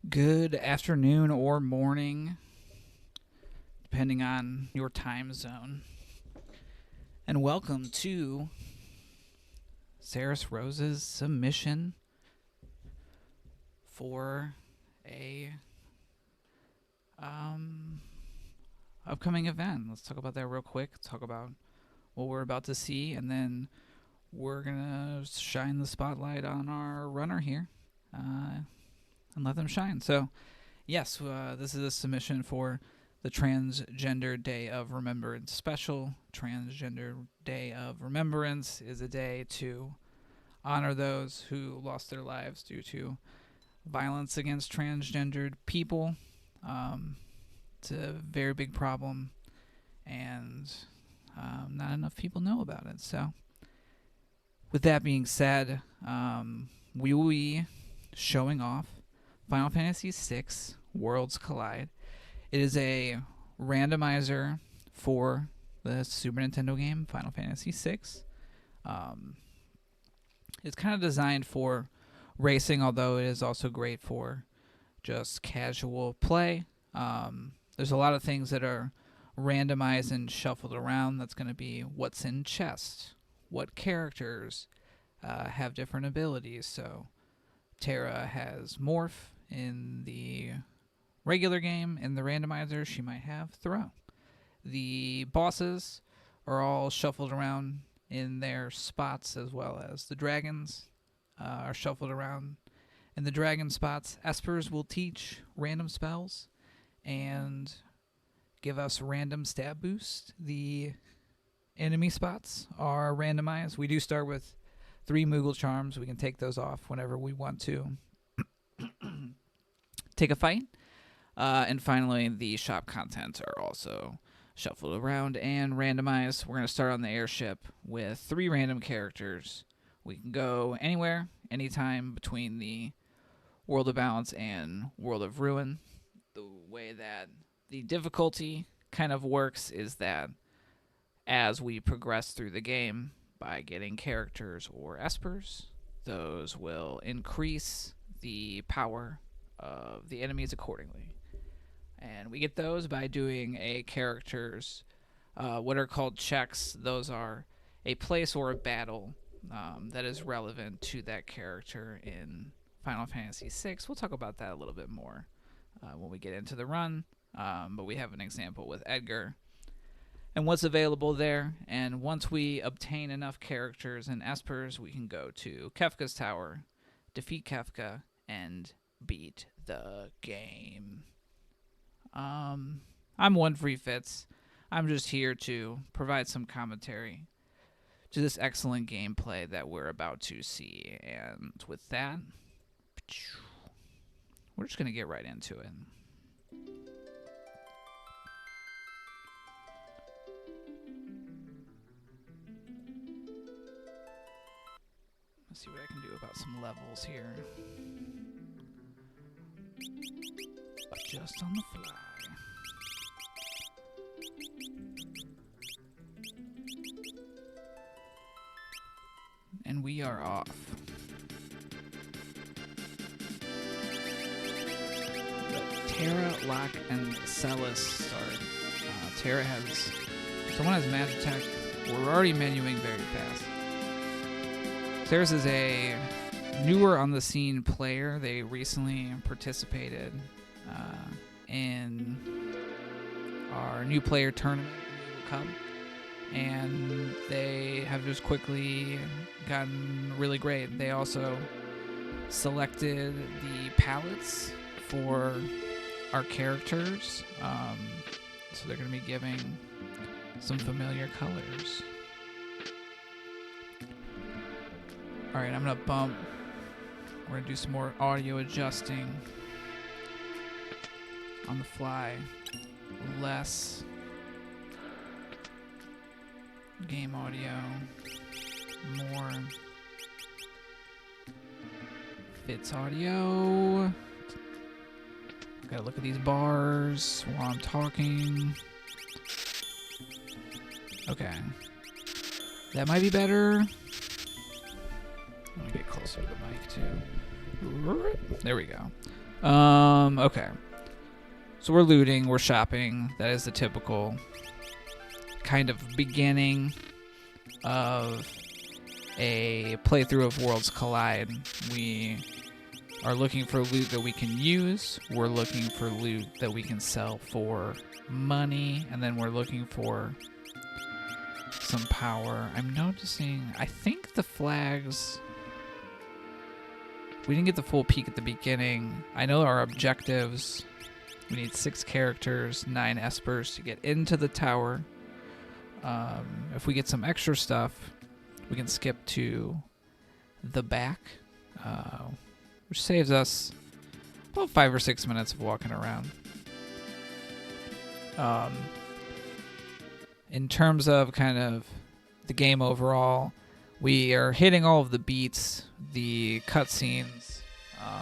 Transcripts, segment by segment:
Good afternoon or morning, depending on your time zone. And welcome to Saris Rose's submission for a upcoming event. Let's talk about that real quick. Talk about what we're about to see, and then we're gonna shine the spotlight on our runner here, and let them shine. So, yes, this is a submission for the Transgender Day of Remembrance special. Transgender Day of Remembrance is a day to honor those who lost their lives due to violence against transgendered people. It's a very big problem, and not enough people know about it. So, with that being said, we will be showing off Final Fantasy VI Worlds Collide. It is a randomizer for the Super Nintendo game Final Fantasy VI. It's kind of designed for racing, although it is also great for just casual play. There's a lot of things that are randomized and shuffled around. That's going to be what's in chest, what characters have different abilities. So Terra has Morph in the regular game. In the randomizer, she might have Throw. The bosses are all shuffled around in their spots, as well as the dragons are shuffled around in the dragon spots. Espers will teach random spells and give us random stab boost. The enemy spots are randomized. We do start with 3 Moogle charms. We can take those off whenever we want to take a fight. And finally, the shop contents are also shuffled around and randomized. We're going to start on the airship with 3 random characters. We can go anywhere, anytime between the World of Balance and World of Ruin. The way that the difficulty kind of works is that as we progress through the game by getting characters or espers, those will increase the power of the enemies accordingly. And we get those by doing a character's what are called checks. Those are a place or a battle that is relevant to that character in Final Fantasy VI. We'll talk about that a little bit more when we get into the run. But we have an example with Edgar and what's available there. And once we obtain enough characters and espers, we can go to Kefka's Tower, defeat Kefka, and beat the game. I'm One Free Fitz. I'm just here to provide some commentary to this excellent gameplay that we're about to see. And with that, we're just going to get right into it. Let's see what I can do about some levels here. Just on the fly. And we are off. Terra, Locke, and Celis start. Terra has... Someone has magic attack. We're already menuing very fast. Ceres is a newer on the scene player. They recently participated in our new player tournament, Moogle Cup, and they have just quickly gotten really great. They also selected the palettes for our characters, so they're going to be giving some familiar colors. Alright, I'm going to bump. We're going to do some more audio adjusting on the fly. Less game audio. More Fitz audio. Gotta look at these bars while I'm talking. Okay. That might be better. Let me get closer to the mic, too. There we go. Okay. So we're looting, we're shopping. That is the typical kind of beginning of a playthrough of Worlds Collide. We are looking for loot that we can use. We're looking for loot that we can sell for money. And then we're looking for some power. I'm noticing, I think the flags... We didn't get the full peek at the beginning. I know our objectives. We need 6 characters, 9 espers to get into the tower. If we get some extra stuff, we can skip to the back, which saves us about 5 or 6 minutes of walking around. In terms of kind of the game overall, we are hitting all of the beats, the cutscenes,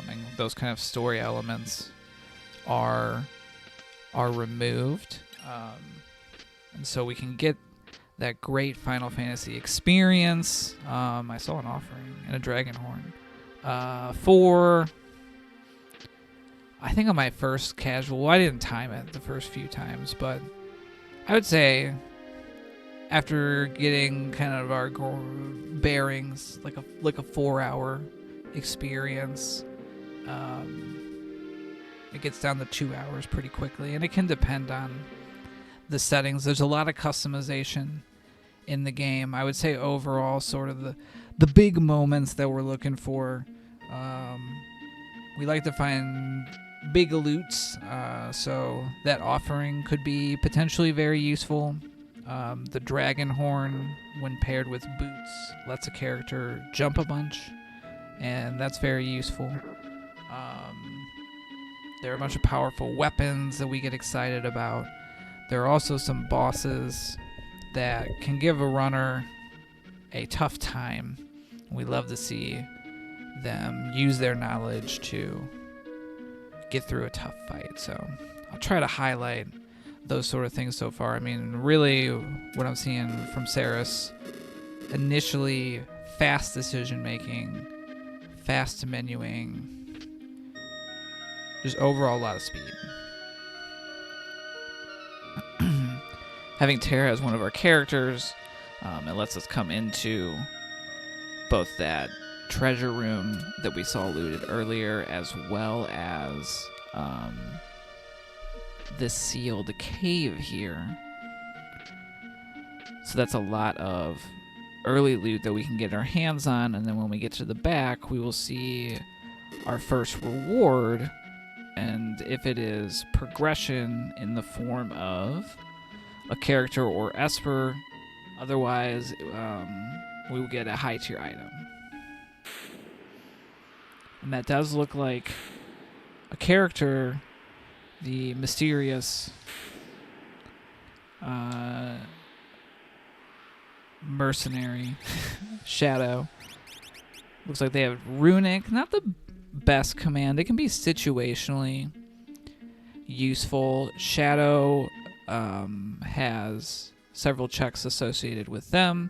and those kind of story elements are removed, and so we can get that great Final Fantasy experience. I saw an offering and a dragon horn for, I think on my first casual. I didn't time it the first few times, but I would say after getting kind of our bearings, like a 4-hour experience, it gets down to 2 hours pretty quickly, and it can depend on the settings. There's a lot of customization in the game. I would say overall, sort of the big moments that we're looking for, we like to find big loots, so that offering could be potentially very useful. The dragon horn, when paired with boots, lets a character jump a bunch, and that's very useful. There are a bunch of powerful weapons that we get excited about. There are also some bosses that can give a runner a tough time. We love to see them use their knowledge to get through a tough fight. So I'll try to highlight those sort of things so far. I mean, really, what I'm seeing from Saris, initially fast decision making, fast menuing, just overall a lot of speed. Having Terra as one of our characters, it lets us come into both that treasure room that we saw looted earlier, as well as this sealed cave here. So that's a lot of early loot that we can get our hands on, and then when we get to the back, we will see our first reward, and if it is progression in the form of a character or esper, otherwise we will get a high tier item. And that does look like a character, the mysterious mercenary Shadow. Looks like they have runic, not the best command. It can be situationally useful. Shadow has several checks associated with them.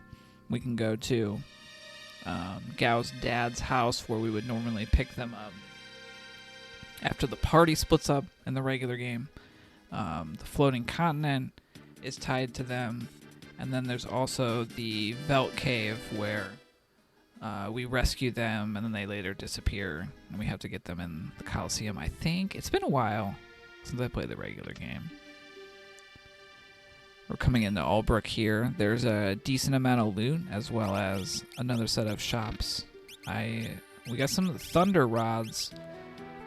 We can go to Gao's dad's house, where we would normally pick them up after the party splits up in the regular game. The floating continent is tied to them, and then there's also the Velt Cave, where we rescue them and then they later disappear, and we have to get them in the Coliseum. I think it's been a while since I played the regular game. We're coming into Albrook here. There's a decent amount of loot, as well as another set of shops. We got some thunder rods.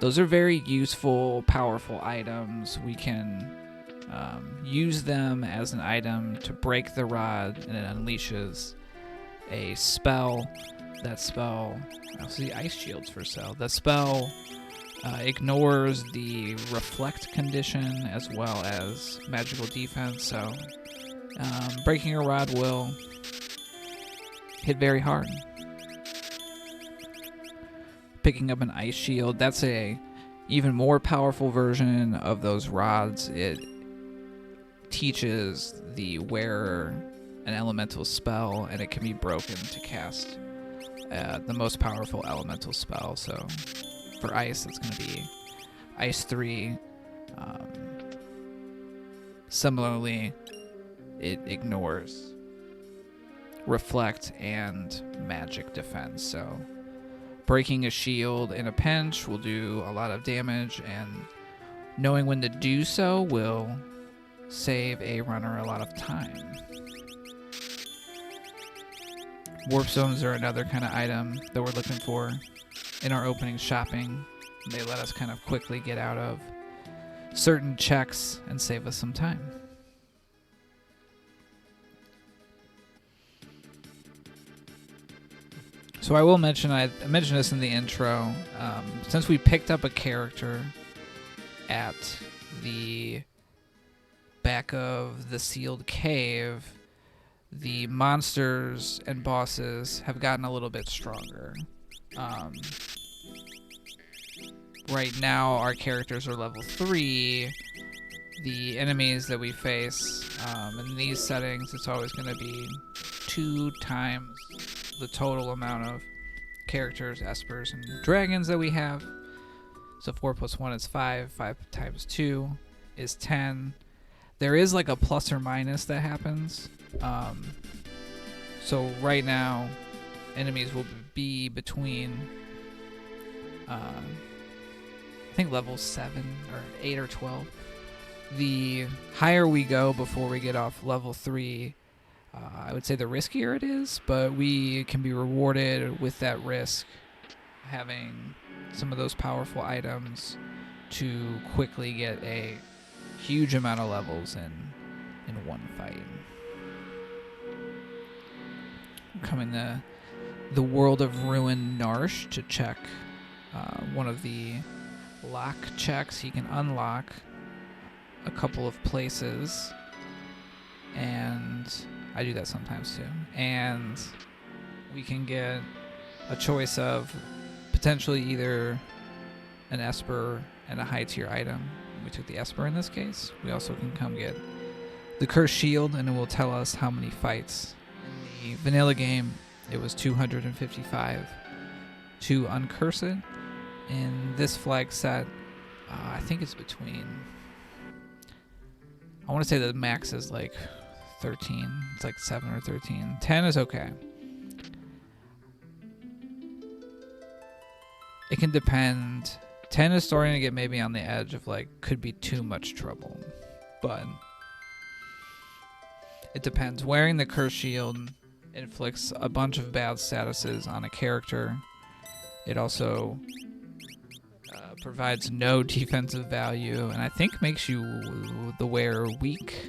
Those are very useful, powerful items. We can use them as an item to break the rod, and it unleashes a spell. That spell, I see ice shields for sale. That spell ignores the reflect condition as well as magical defense, so breaking a rod will hit very hard. Picking up an ice shield, that's a even more powerful version of those rods. It teaches the wearer an elemental spell, and it can be broken to cast the most powerful elemental spell. So for ice, that's going to be Ice 3. Similarly, it ignores Reflect and Magic Defense. So breaking a shield in a pinch will do a lot of damage, and knowing when to do so will save a runner a lot of time. Warp Stones are another kind of item that we're looking for in our opening shopping. They let us kind of quickly get out of certain checks and save us some time. So I will mention, I mentioned this in the intro, since we picked up a character at the back of the sealed cave, the monsters and bosses have gotten a little bit stronger. Right now, our characters are level 3. The enemies that we face in these settings, it's always going to be 2 times the total amount of characters, espers, and dragons that we have. So 4 plus 1 is 5. 5 times 2 is 10. There is like a plus or minus that happens. So right now, enemies will be between, I think level 7 or 8 or 12. The higher we go before we get off level 3, I would say the riskier it is, but we can be rewarded with that risk, having some of those powerful items to quickly get a huge amount of levels in one fight. We're coming to the World of Ruin Narsh to check one of the lock checks. He can unlock a couple of places, and I do that sometimes too. And we can get a choice of potentially either an Esper and a high tier item. We took the Esper in this case. We also can come get the Cursed Shield, and it will tell us how many fights. In the vanilla game, it was 255 to uncurse it. In this flag set, I think it's between, I want to say the max is like 13. It's like 7 or 13. 10 is okay. It can depend. 10 is starting to get maybe on the edge of like, could be too much trouble. But it depends. Wearing the Cursed Shield inflicts a bunch of bad statuses on a character. It also provides no defensive value, and I think makes you, the wearer, weak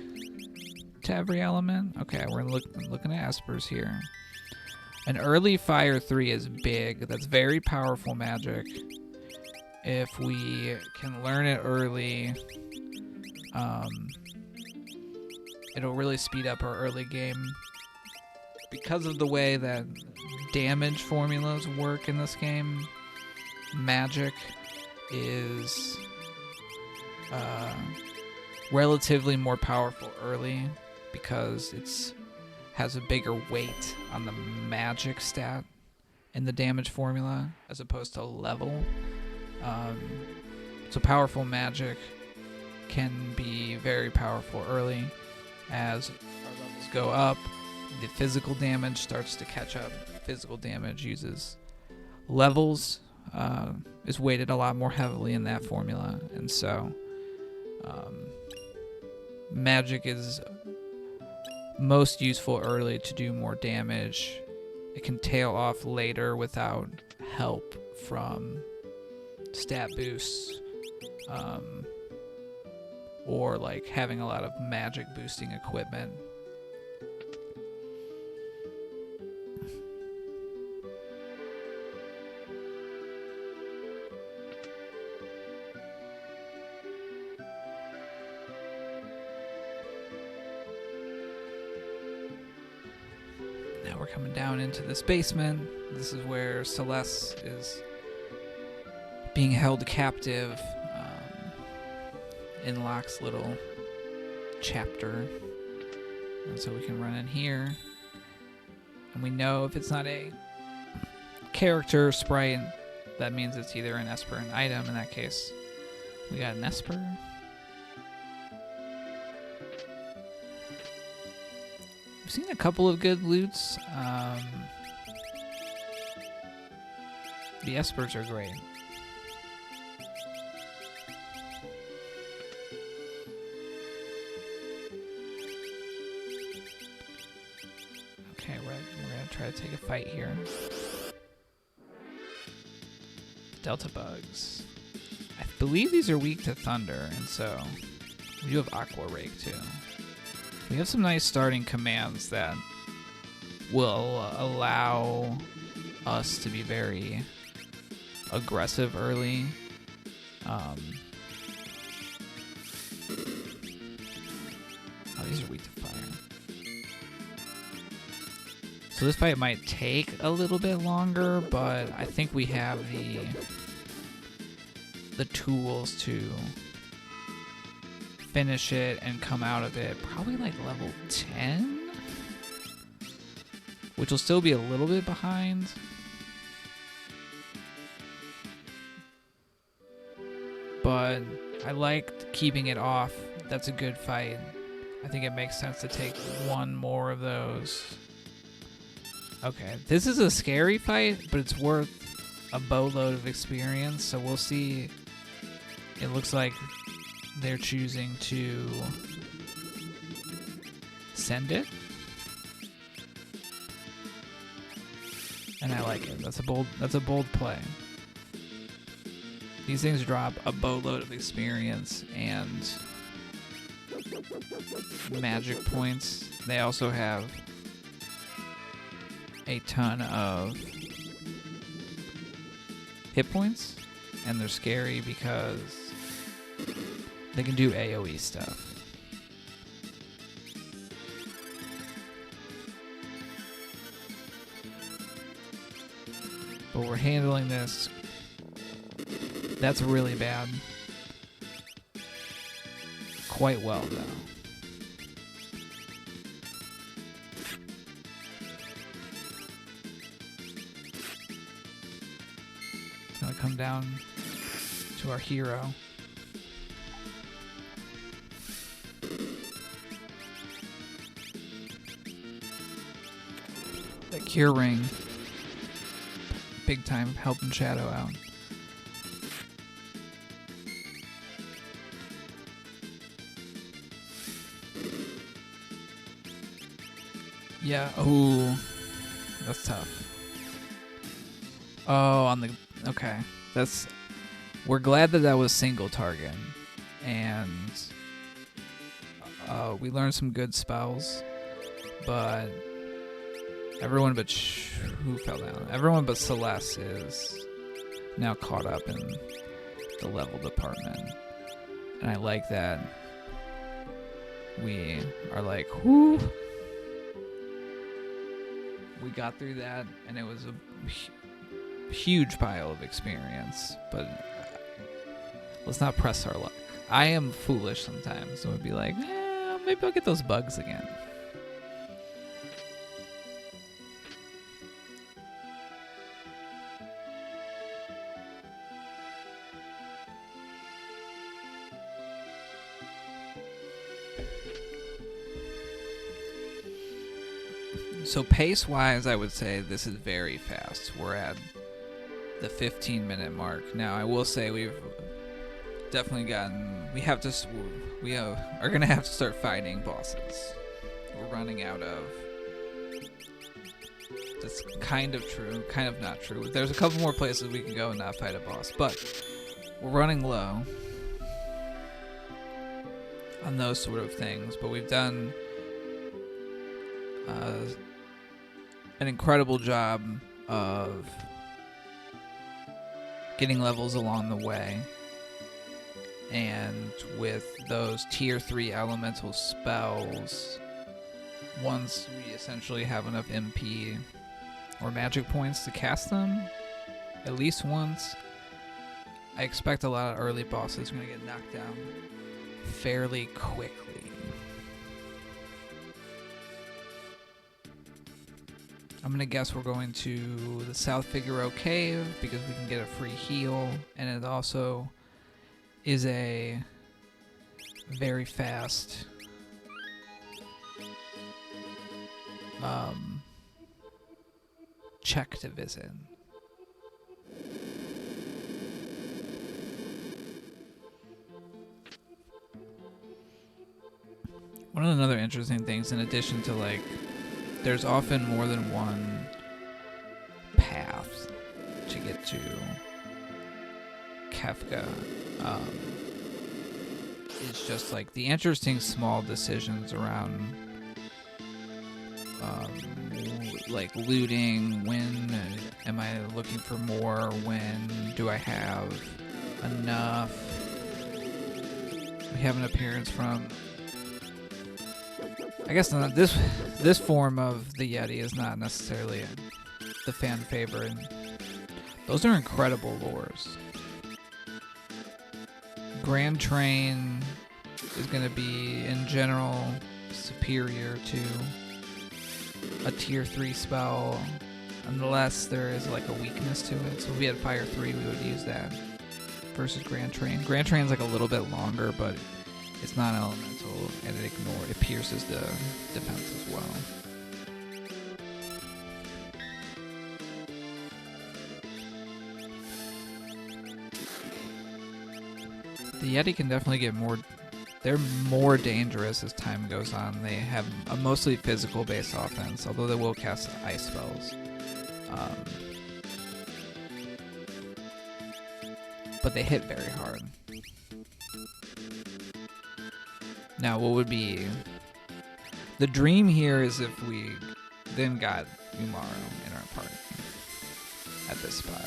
to every element. Okay, we're looking at Espers here. An early Fire 3 is big. That's very powerful magic. If we can learn it early, it'll really speed up our early game. Because of the way that damage formulas work in this game, magic is relatively more powerful early because it's has a bigger weight on the magic stat in the damage formula as opposed to level. So powerful magic can be very powerful early. As our levels go up, the physical damage starts to catch up. Physical damage uses levels, is weighted a lot more heavily in that formula, and so magic is most useful early to do more damage. It can tail off later without help from stat boosts, or like having a lot of magic boosting equipment. Now we're coming down into this basement. This is where Celeste is being held captive in Locke's little chapter. And so we can run in here. And we know if it's not a character sprite, that means it's either an Esper or an item. In that case, We got an Esper. We've seen a couple of good loots. The Espers are great. Okay, we're gonna try to take a fight here. Delta bugs. I believe these are weak to thunder, and so we do have Aqua Rake too. We have some nice starting commands that will allow us to be very aggressive early. Oh, these are weak to fire. So this fight might take a little bit longer, but I think we have the tools to finish it and come out of it probably like level 10, which will still be a little bit behind. But I liked keeping it off. That's a good fight. I think it makes sense to take one more of those. Okay, this is a scary fight, but it's worth a boatload of experience, so we'll see. It looks like they're choosing to send it. And I like it. That's a bold play. These things drop a boatload of experience and magic points. They also have a ton of hit points, and they're scary because they can do AoE stuff. But we're handling this. That's really bad. Quite well, though. It's gonna come down to our hero. That cure ring. Big time helping Shadow out. Yeah, ooh. That's tough. Oh, on the... Okay. That's... We're glad that that was single target. And... we learned some good spells. But... Everyone but... Who fell down? Everyone but Celeste is now caught up in the level department. And I like that. We are like, whoo... We got through that, and it was a huge pile of experience, but let's not press our luck. I am foolish sometimes, so I'd be like, maybe I'll get those bugs again. So pace-wise, I would say this is very fast. We're at the 15-minute mark. Now, I will say we've definitely gotten... We are going to have to start fighting bosses. We're running out of... That's kind of true, kind of not true. There's a couple more places we can go and not fight a boss, but we're running low on those sort of things. But we've done... an incredible job of getting levels along the way, and with those tier 3 elemental spells, once we essentially have enough MP or magic points to cast them at least once, I expect a lot of early bosses are going to get knocked down fairly quickly. I'm going to guess we're going to the South Figaro Cave because we can get a free heal, and it also is a very fast check to visit. One of the other interesting things, in addition to like, there's often more than one path to get to Kefka. It's just like the interesting small decisions around like looting. When am I looking for more? When do I have enough? We have an appearance from, I guess not, this form of the Yeti is not necessarily the fan favorite. Those are incredible lures. Grand Train is going to be, in general, superior to a tier 3 spell, unless there is like a weakness to it. So if we had Fire 3, we would use that versus Grand Train. Grand Train's like a little bit longer, but it's not elemental, and it pierces the defense as well. The Yeti can definitely get more. They're more dangerous as time goes on. They have a mostly physical-based offense, although they will cast ice spells. But they hit very hard. Now, what would be the dream here is if we then got Umaro in our party at this spot.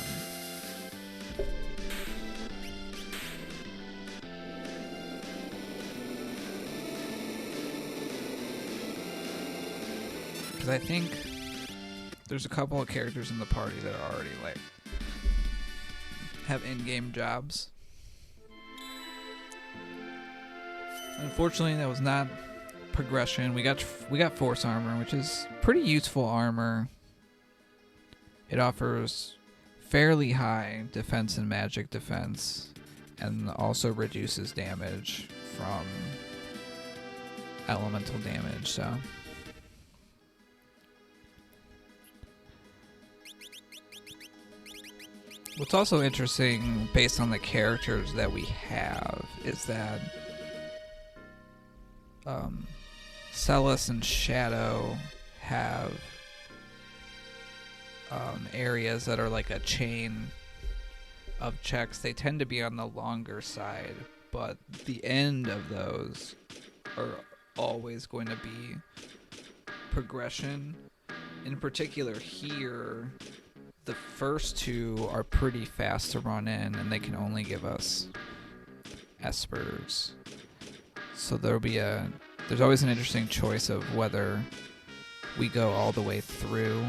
Because I think there's a couple of characters in the party that are already like have in-game jobs. Unfortunately, that was not progression. We got force armor, which is pretty useful armor. It offers fairly high defense and magic defense, and also reduces damage from elemental damage. So what's also interesting, based on the characters that we have, is that Celis and Shadow have areas that are like a chain of checks. They tend to be on the longer side, but the end of those are always going to be progression. In particular here, the first two are pretty fast to run in, and they can only give us espers. So there's always an interesting choice of whether we go all the way through.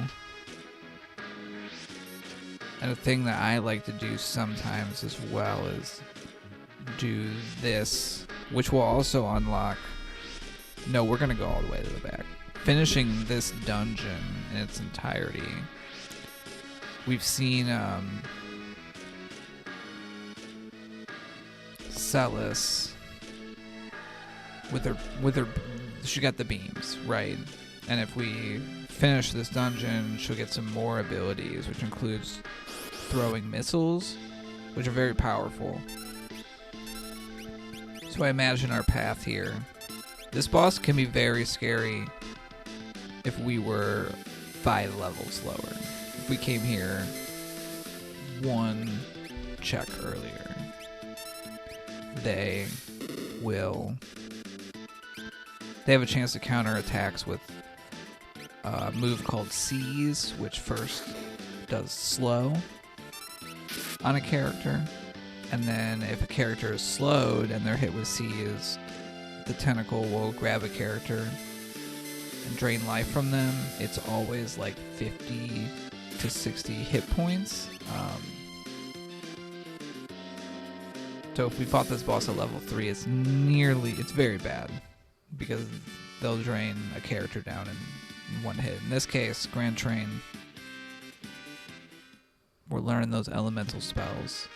And a thing that I like to do sometimes as well is do this, which will also unlock. No, we're going to go all the way to the back. Finishing this dungeon in its entirety. We've seen Celis with her she got the beams, right? And if we finish this dungeon, she'll get some more abilities, which includes throwing missiles, which are very powerful. So I imagine our path here. This boss can be very scary if we were 5 levels lower. If we came here one check earlier, they have a chance to counter attacks with a move called Seize, which first does slow on a character, and then if a character is slowed and they're hit with Seize, the tentacle will grab a character and drain life from them. It's always like 50 to 60 hit points. So if we fought this boss at level 3, it's very bad, because they'll drain a character down in one hit. In this case, Grand Train, we're learning those elemental spells.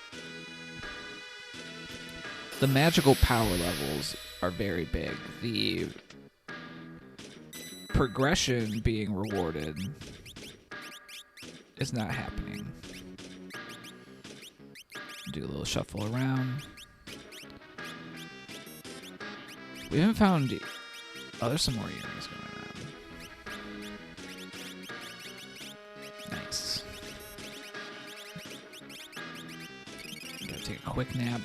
the magical power levels are very big. The progression being rewarded is not happening. Do a little shuffle around. We haven't found... Oh, there's some more earrings going on. Nice. Gotta take a quick nap.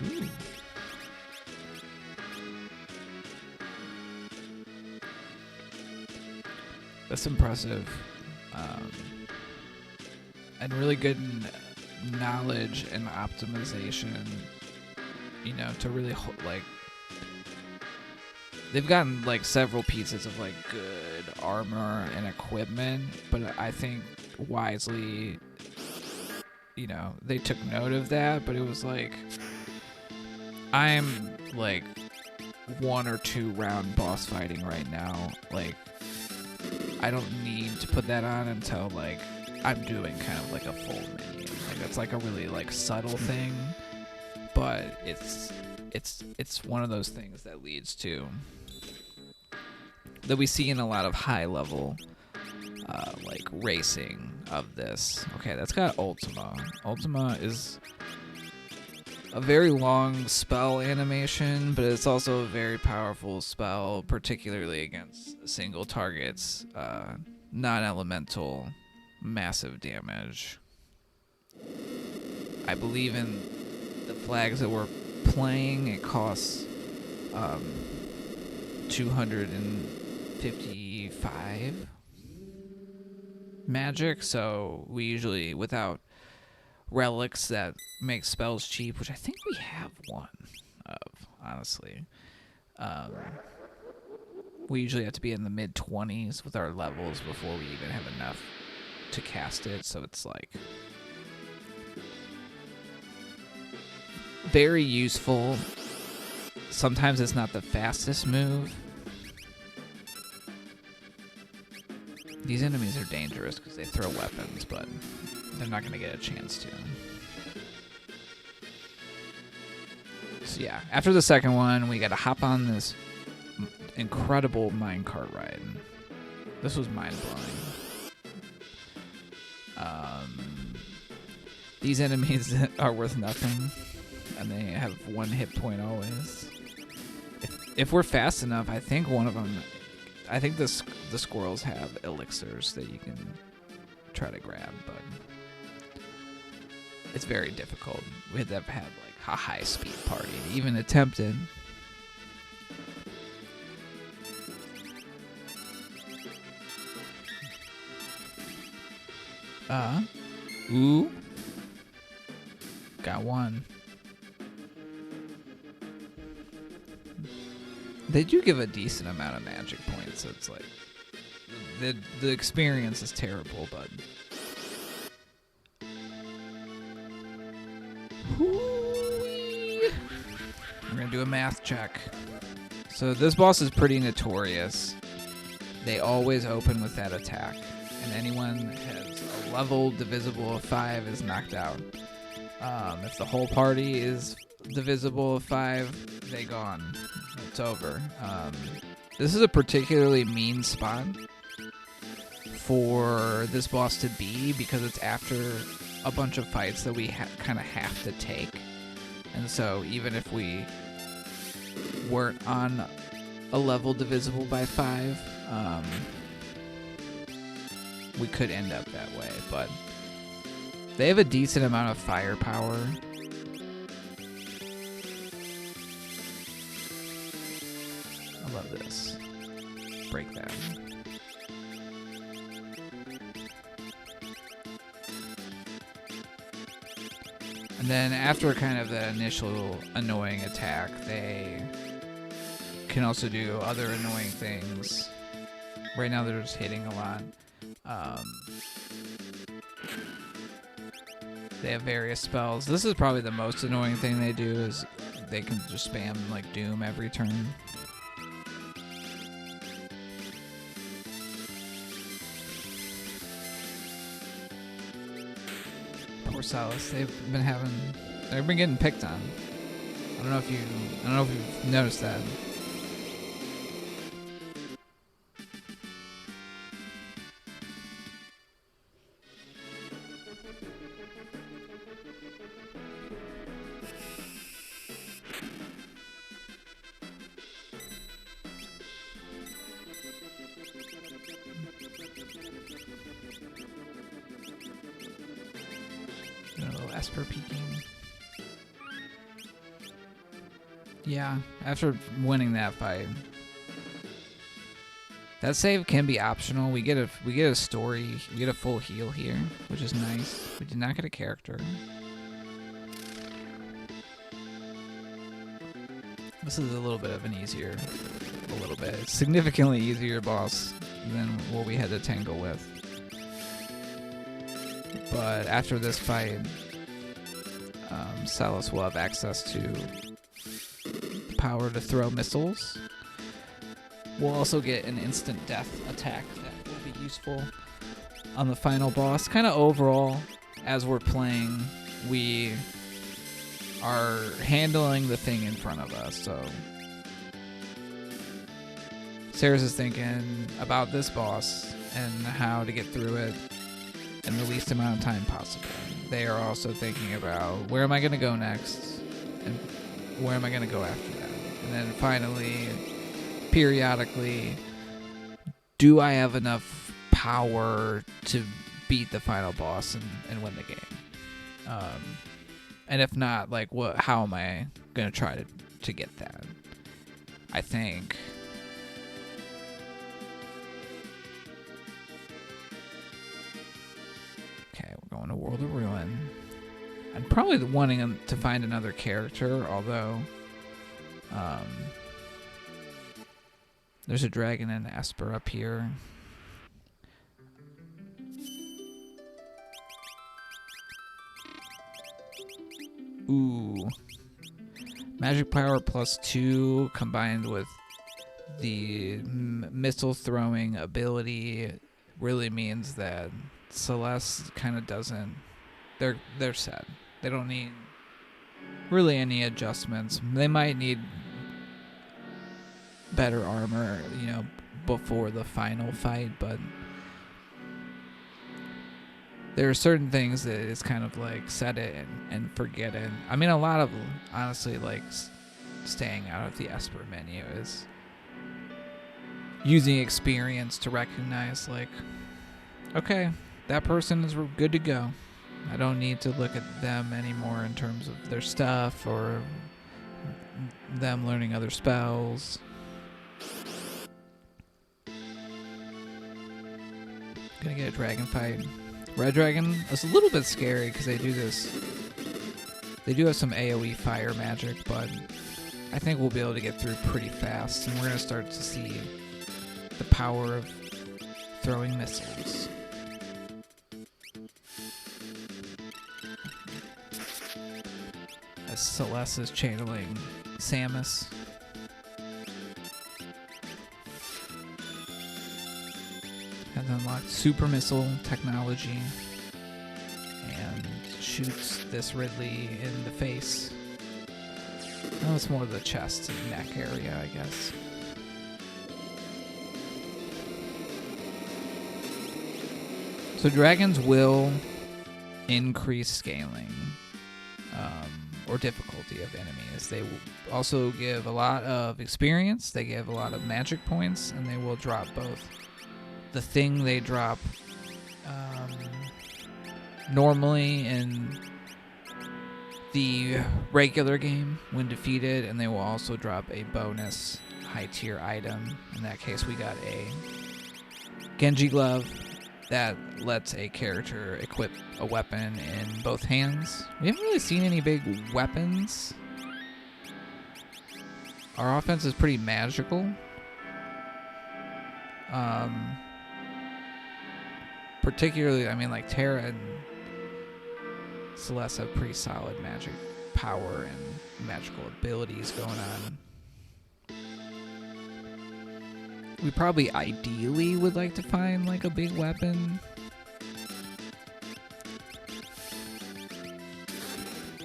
Ooh. That's impressive. And really good knowledge and optimization, you know, to really like they've gotten like several pieces of like good armor and equipment, but I think wisely, you know, they took note of that, but it was like I'm like 1 or 2 round boss fighting right now. Like I don't need to put that on until like I'm doing kind of like a full minion. Like that's like a really like subtle thing, but it's one of those things that leads to that we see in a lot of high level like racing of this. Okay, that's got Ultima. Ultima is a very long spell animation, but it's also a very powerful spell, particularly against single targets, non-elemental, massive damage. I believe in the flags that we're playing, it costs 255 magic, so we usually, without relics that make spells cheap, which I think we have one of, honestly. We usually have to be in the mid-20s with our levels before we even have enough to cast it, so it's like very useful. Sometimes it's not the fastest move. These enemies are dangerous because they throw weapons, but they're not going to get a chance to. So yeah, after the second one, we got to hop on this incredible minecart ride. This was mind-blowing. These enemies are worth nothing, and they have 1 hit point always. If we're fast enough, I think one of them... I think the squirrels have elixirs that you can try to grab, but it's very difficult. We had to have like a high-speed party to even attempt it. Ooh. Got one. They do give a decent amount of magic points, so it's like the experience is terrible, but we're gonna do a math check. So this boss is pretty notorious. They always open with that attack, and anyone that has a level divisible of 5 is knocked out. If the whole party is divisible of 5, they gone. It's over. This is a particularly mean spot for this boss to be because it's after a bunch of fights that we kind of have to take. And so even if we weren't on a level divisible by 5, we could end up that way. But they have a decent amount of firepower. I love this. Break that. And then after kind of the initial annoying attack, they can also do other annoying things. Right now they're just hitting a lot. They have various spells. This is probably the most annoying thing they do, is they can just spam like Doom every turn. Poor Salas. They've been getting picked on. I don't know if you've noticed that. Esper peeking. Yeah, after winning that fight. That save can be optional. We get a story. We get a full heal here, which is nice. We did not get a character. This is a little bit of an easier, significantly easier boss than what we had to tangle with. But after this fight, Salas will have access to the power to throw missiles. We'll also get an instant death attack that will be useful on the final boss. Kind of overall, as we're playing, we are handling the thing in front of us. So Sarah's is thinking about this boss and how to get through it in the least amount of time possible. They are also thinking about where am I going to go next and where am I going to go after that. And then finally, periodically, do I have enough power to beat the final boss and win the game? And if not, like, how am I going to try to get that? I think going to World of Ruin. I'm probably wanting to find another character, although there's a dragon and Esper up here. Ooh. Magic power +2 combined with the missile throwing ability really means that Celeste kind of doesn't. They're set. They don't need really any adjustments. They might need better armor, before the final fight, but there are certain things that it's kind of like set it and forget it. I mean, a lot of, honestly, like staying out of the Esper menu is using experience to recognize, like, okay, that person is good to go. I don't need to look at them anymore in terms of their stuff or them learning other spells. Gonna get a dragon fight. Red Dragon is a little bit scary because they do this. They do have some AoE fire magic, but I think we'll be able to get through pretty fast, and we're gonna start to see the power of throwing missiles. As Celeste is channeling Samus. Has unlocked super missile technology and shoots this Ridley in the face. No, it's more the chest and neck area, I guess. So dragons will increase scaling or difficulty of enemies. They will also give a lot of experience, they give a lot of magic points, and they will drop both the thing they drop normally in the regular game when defeated, and they will also drop a bonus high tier item. In that case, we got a Genji glove that lets a character equip a weapon in both hands. We haven't really seen any big weapons. Our offense is pretty magical. Particularly, I mean, like Terra and Celeste have pretty solid magic power and magical abilities going on. We probably ideally would like to find like a big weapon.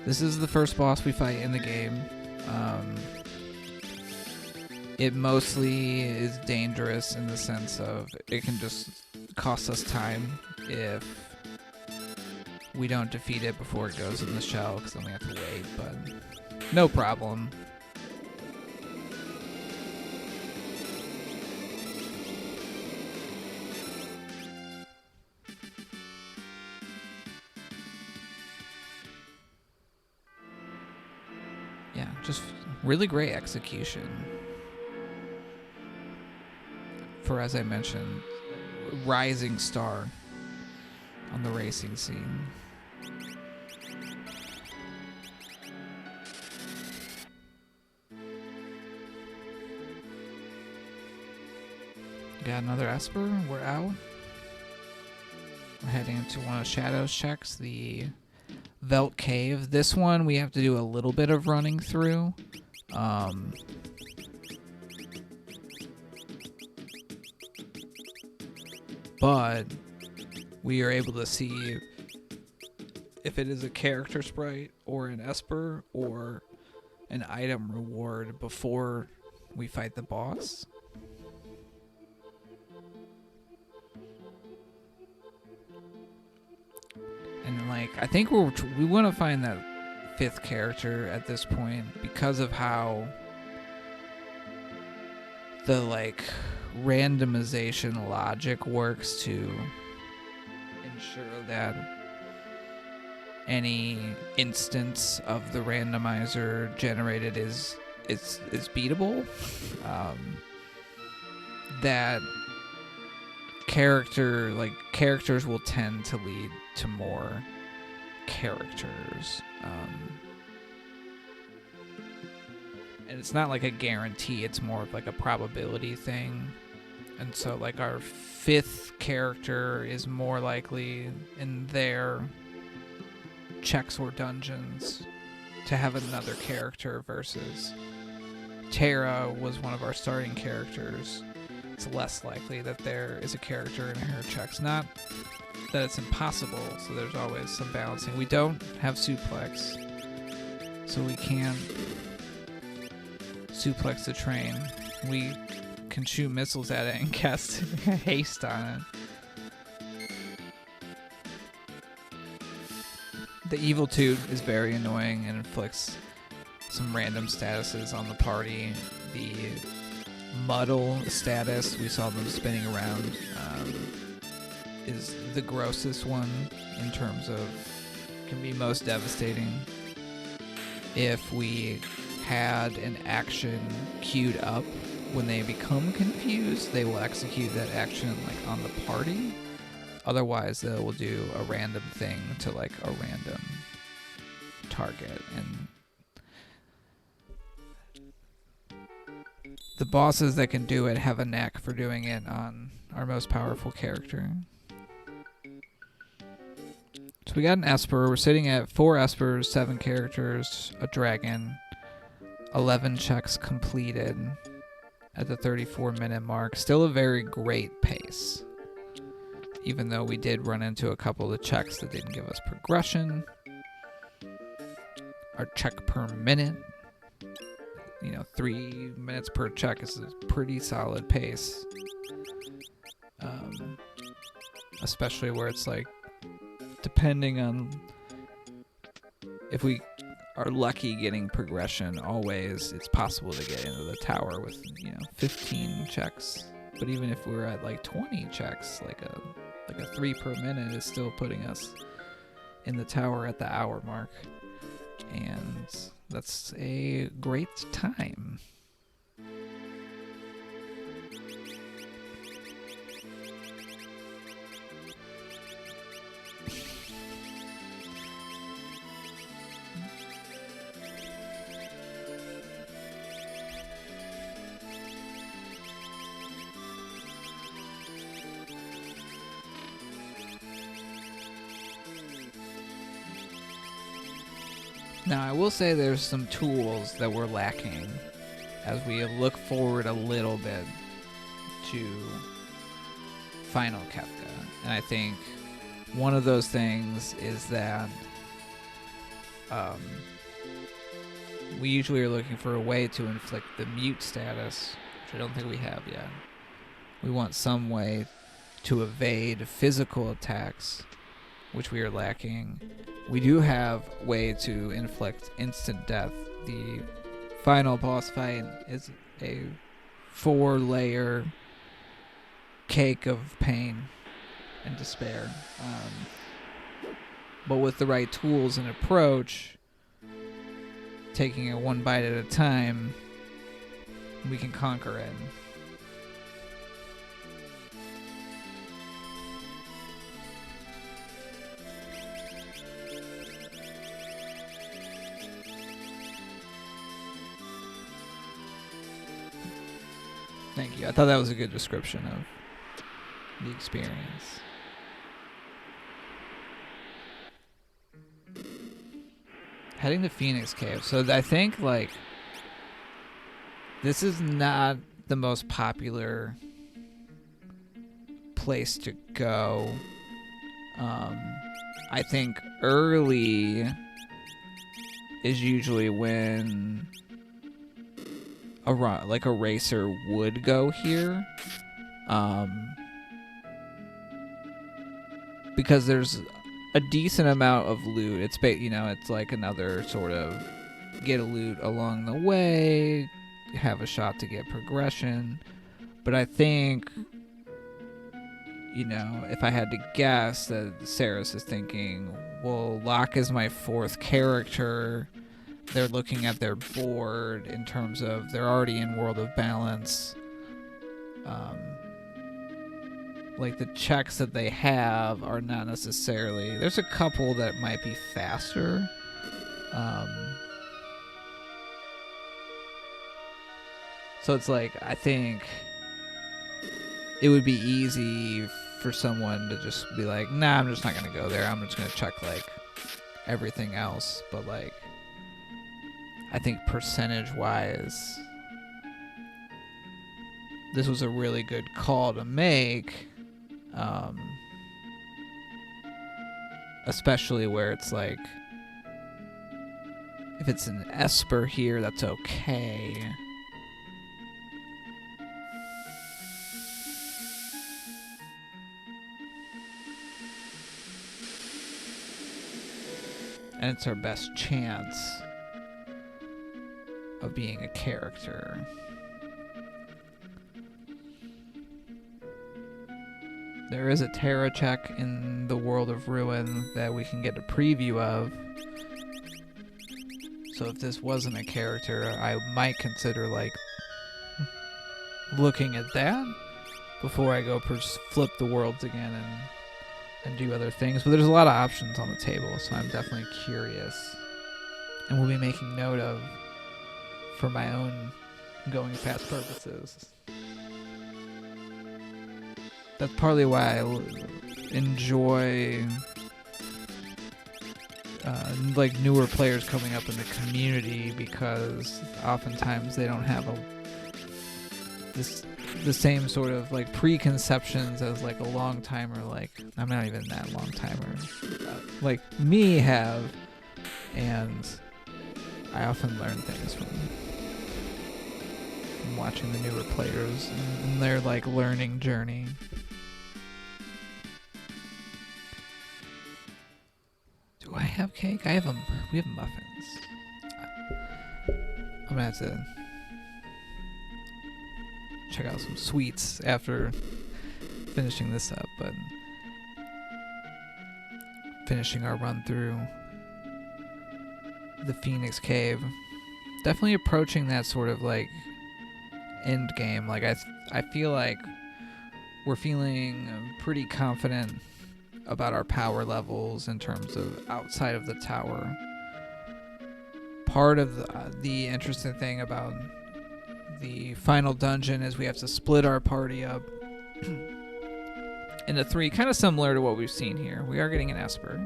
This is the first boss we fight in the game. It mostly is dangerous in the sense of it can just cost us time if we don't defeat it before it goes in the shell, because then we have to wait, but no problem. Yeah, just really great execution. For, as I mentioned, rising star on the racing scene. Got another Esper. We're out. We're heading into one of Shadow's checks, the Velt Cave. This one we have to do a little bit of running through. But we are able to see if it is a character sprite or an Esper or an item reward before we fight the boss. And like, I think we want to find that 5th character at this point because of how the like randomization logic works to ensure that any instance of the randomizer generated is beatable. That characters will tend to lead to more characters. And it's not like a guarantee, it's more of like a probability thing. And so like our 5th character is more likely in their checks or dungeons to have another character versus Terra was one of our starting characters. It's less likely that there is a character in her checks. Not that it's impossible, so there's always some balancing. We don't have suplex, so we can't suplex the train. We can shoot missiles at it and cast haste on it. The Evil Toot is very annoying and inflicts some random statuses on the party. The Muddle status, we saw them spinning around, is the grossest one in terms of can be most devastating. If we had an action queued up, when they become confused, they will execute that action like on the party. Otherwise, they will do a random thing to like a random target. And the bosses that can do it have a knack for doing it on our most powerful character. So we got an Esper. We're sitting at 4 Espers, 7 characters, a dragon, 11 checks completed at the 34-minute mark. Still a very great pace, even though we did run into a couple of the checks that didn't give us progression. Our check per minute, 3 minutes per check is a pretty solid pace. Especially where it's like, depending on if we are lucky getting progression, always it's possible to get into the tower with 15 checks. But even if we're at like 20 checks, like a 3 per minute is still putting us in the tower at the hour mark, and that's a great time. Now, I will say there's some tools that we're lacking as we look forward a little bit to Final Kefka. And I think one of those things is that Um, we usually are looking for a way to inflict the mute status, which I don't think we have yet. We want some way to evade physical attacks, which we are lacking. We do have a way to inflict instant death. The final boss fight is a 4-layer cake of pain and despair. But with the right tools and approach, taking it one bite at a time, we can conquer it. Thank you. I thought that was a good description of the experience. Heading to Phoenix Cave. So I think, like, this is not the most popular place to go. I think early is usually when a racer would go here. Because there's a decent amount of loot. It's it's like another sort of get a loot along the way, have a shot to get progression. But I think, if I had to guess, that Saris is thinking, well, Locke is my 4th character. They're looking at their board in terms of they're already in World of Balance. Like, the checks that they have are not necessarily... There's a couple that might be faster. So it's like, I think it would be easy for someone to just be like, nah, I'm just not going to go there. I'm just going to check, like, everything else. But, like, I think percentage-wise, this was a really good call to make. Especially where it's like, if it's an Esper here, that's okay. And it's our best chance of being a character. There is a Terra check in the World of Ruin that we can get a preview of. So if this wasn't a character, I might consider, like, looking at that before I go flip the worlds again and do other things. But there's a lot of options on the table, so I'm definitely curious. And we'll be making note of for my own going fast purposes. That's partly why I enjoy like newer players coming up in the community, because oftentimes they don't have the same sort of like preconceptions as like a long timer. Like, I'm not even that long timer, like me have, and I often learn things from watching the newer players and their like learning journey. Do I have cake? We have muffins. I'm gonna have to check out some sweets after finishing this up, but finishing our run through the Phoenix Cave. Definitely approaching that sort of like end game. Like I feel like we're feeling pretty confident about our power levels in terms of outside of the tower. Part of the interesting thing about the final dungeon is we have to split our party up into 3, kind of similar to what we've seen here. We are getting an Esper,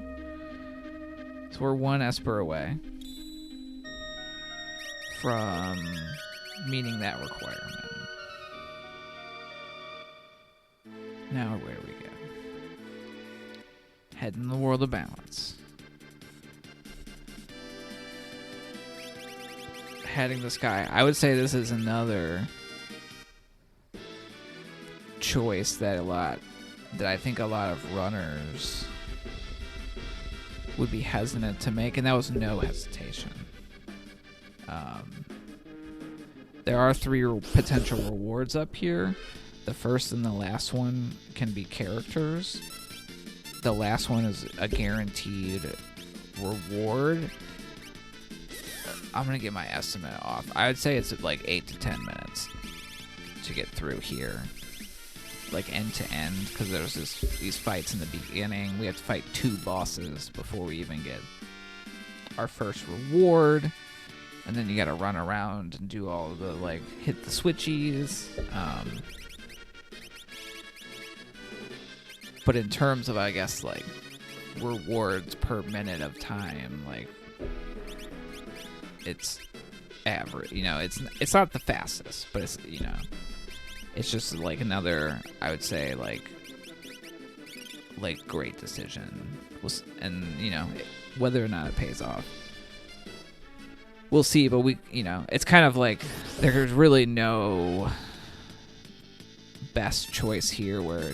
so we're 1 Esper away from meeting that requirement. Now where do we go? Head in the World of Balance. heading this guy. I would say this is another choice that I think a lot of runners would be hesitant to make, and that was no hesitation. There are 3 potential rewards up here. The first and the last one can be characters. The last one is a guaranteed reward. I'm going to get my estimate off. I would say it's like 8 to 10 minutes to get through here. Like end to end, because there's these fights in the beginning. We have to fight 2 bosses before we even get our first reward. And then you got to run around and do all the, like, hit the switchies. But in terms of, I guess, like, rewards per minute of time, like, it's average. You know, it's not the fastest, but it's, you know, it's just like another, I would say, like great decision. And, you know, whether or not it pays off, we'll see. But you know, it's kind of like there's really no best choice here where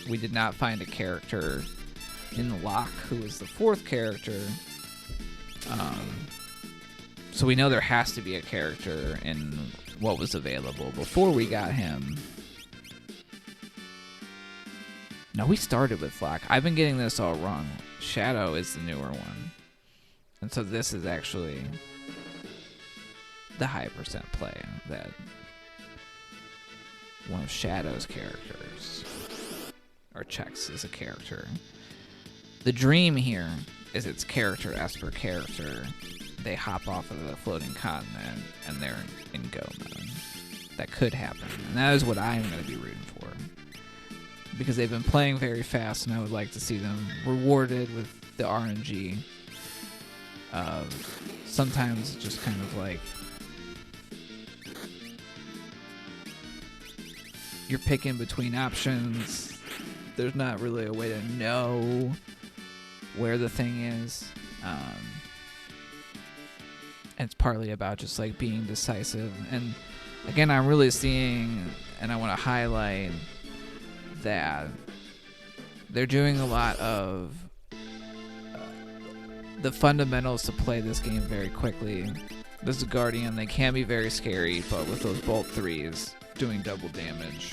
we did not find a character in the lock who was the 4th character. So we know there has to be a character in what was available before we got him. No, we started with Lock. I've been getting this all wrong. Shadow is the newer one. And so this is actually the high percent play, that one of Shadow's characters, or checks as a character. The dream here is it's character as per character. They hop off of the floating continent and they're in go mode. That could happen. And that is what I'm going to be rooting for. Because they've been playing very fast, and I would like to see them rewarded with the RNG. Sometimes just kind of like you're picking between options. There's not really a way to know where the thing is. And it's partly about just like being decisive. And again, I'm really seeing, and I want to highlight that they're doing a lot of the fundamentals to play this game very quickly. This is a Guardian. They can be very scary, but with those Bolt 3s doing double damage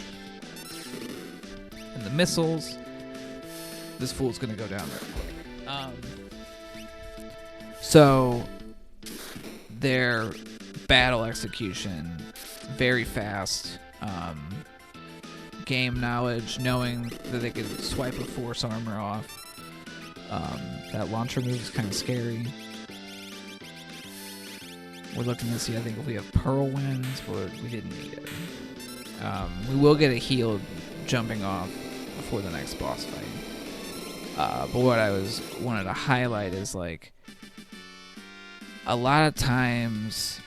and the missiles, this fool's going to go down very quick. So their battle execution, very fast. Game knowledge, knowing that they could swipe a force armor off. That launcher move is kind of scary. We're looking to see, I think, if we have Pearl Winds, but we didn't need it. We will get a heal jumping off before the next boss fight. But what I wanted to highlight is, like, a lot of times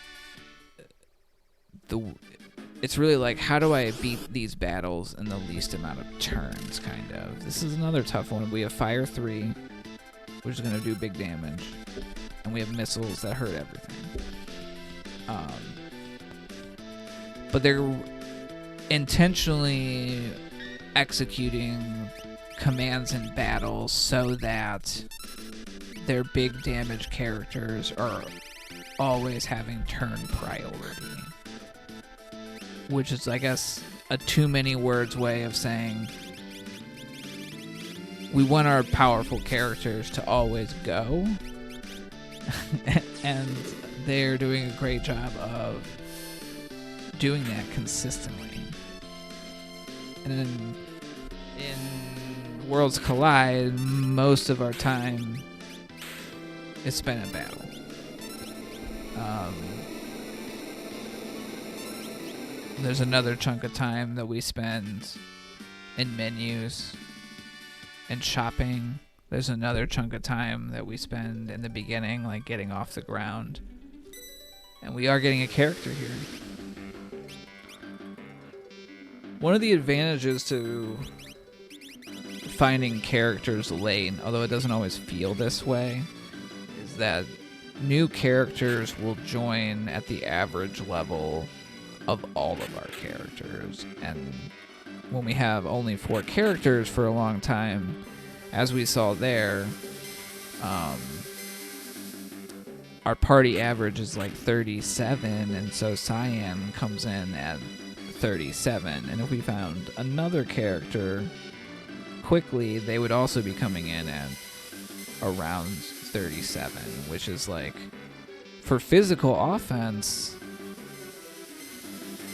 it's really like, how do I beat these battles in the least amount of turns, kind of. This is another tough one. We have Fire 3, which is going to do big damage, and we have missiles that hurt everything. But they're intentionally executing commands in battle so that their big damage characters are always having turn priority. Which is, I guess, a too many words way of saying we want our powerful characters to always go. And they're doing a great job of doing that consistently. And in Worlds Collide, most of our time is spent in battle. There's another chunk of time that we spend in menus and shopping. There's another chunk of time that we spend in the beginning, like getting off the ground. And we are getting a character here. One of the advantages to finding characters late, although it doesn't always feel this way, is that new characters will join at the average level of all of our characters. And when we have only 4 characters for a long time, as we saw there, our party average is like 37, and so Cyan comes in at 37. And if we found another character quickly, they would also be coming in at around 37, which is like, for physical offense,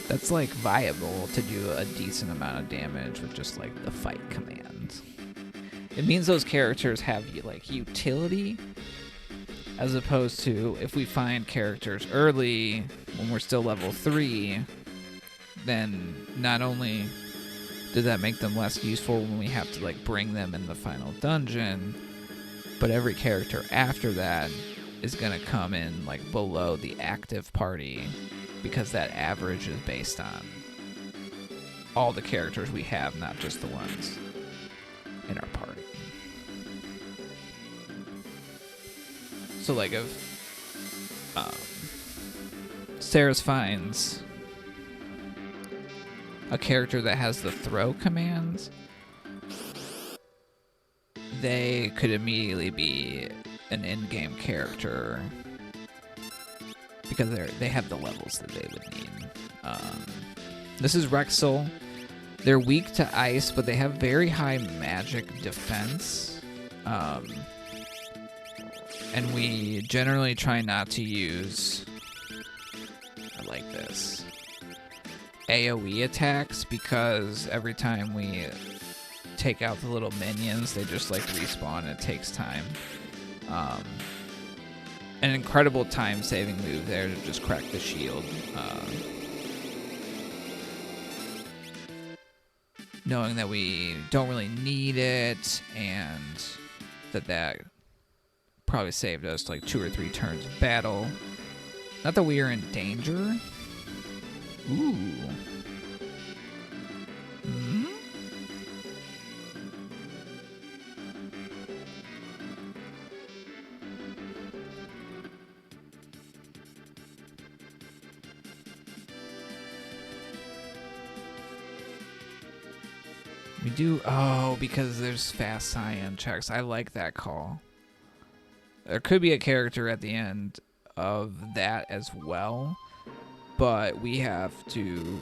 that's like viable to do a decent amount of damage with just like the fight command. It means those characters have like utility, as opposed to if we find characters early when we're still level 3, then not only does that make them less useful when we have to like bring them in the final dungeon, but every character after that is going to come in like below the active party, because that average is based on all the characters we have, not just the ones in our party. So like if Sarah's finds a character that has the throw commands, they could immediately be an in-game character because they have the levels that they would need. This is Rexel. They're weak to ice, but they have very high magic defense. And we generally try not to use, I like this, AoE attacks, because every time we take out the little minions, they just like respawn and it takes time. An incredible time-saving move there to just crack the shield. Knowing that we don't really need it, and that probably saved us like 2 or 3 turns of battle. Not that we are in danger. Ooh. Hmm? We do... Oh, because there's fast Cyan checks. I like that call. There could be a character at the end of that as well, but we have to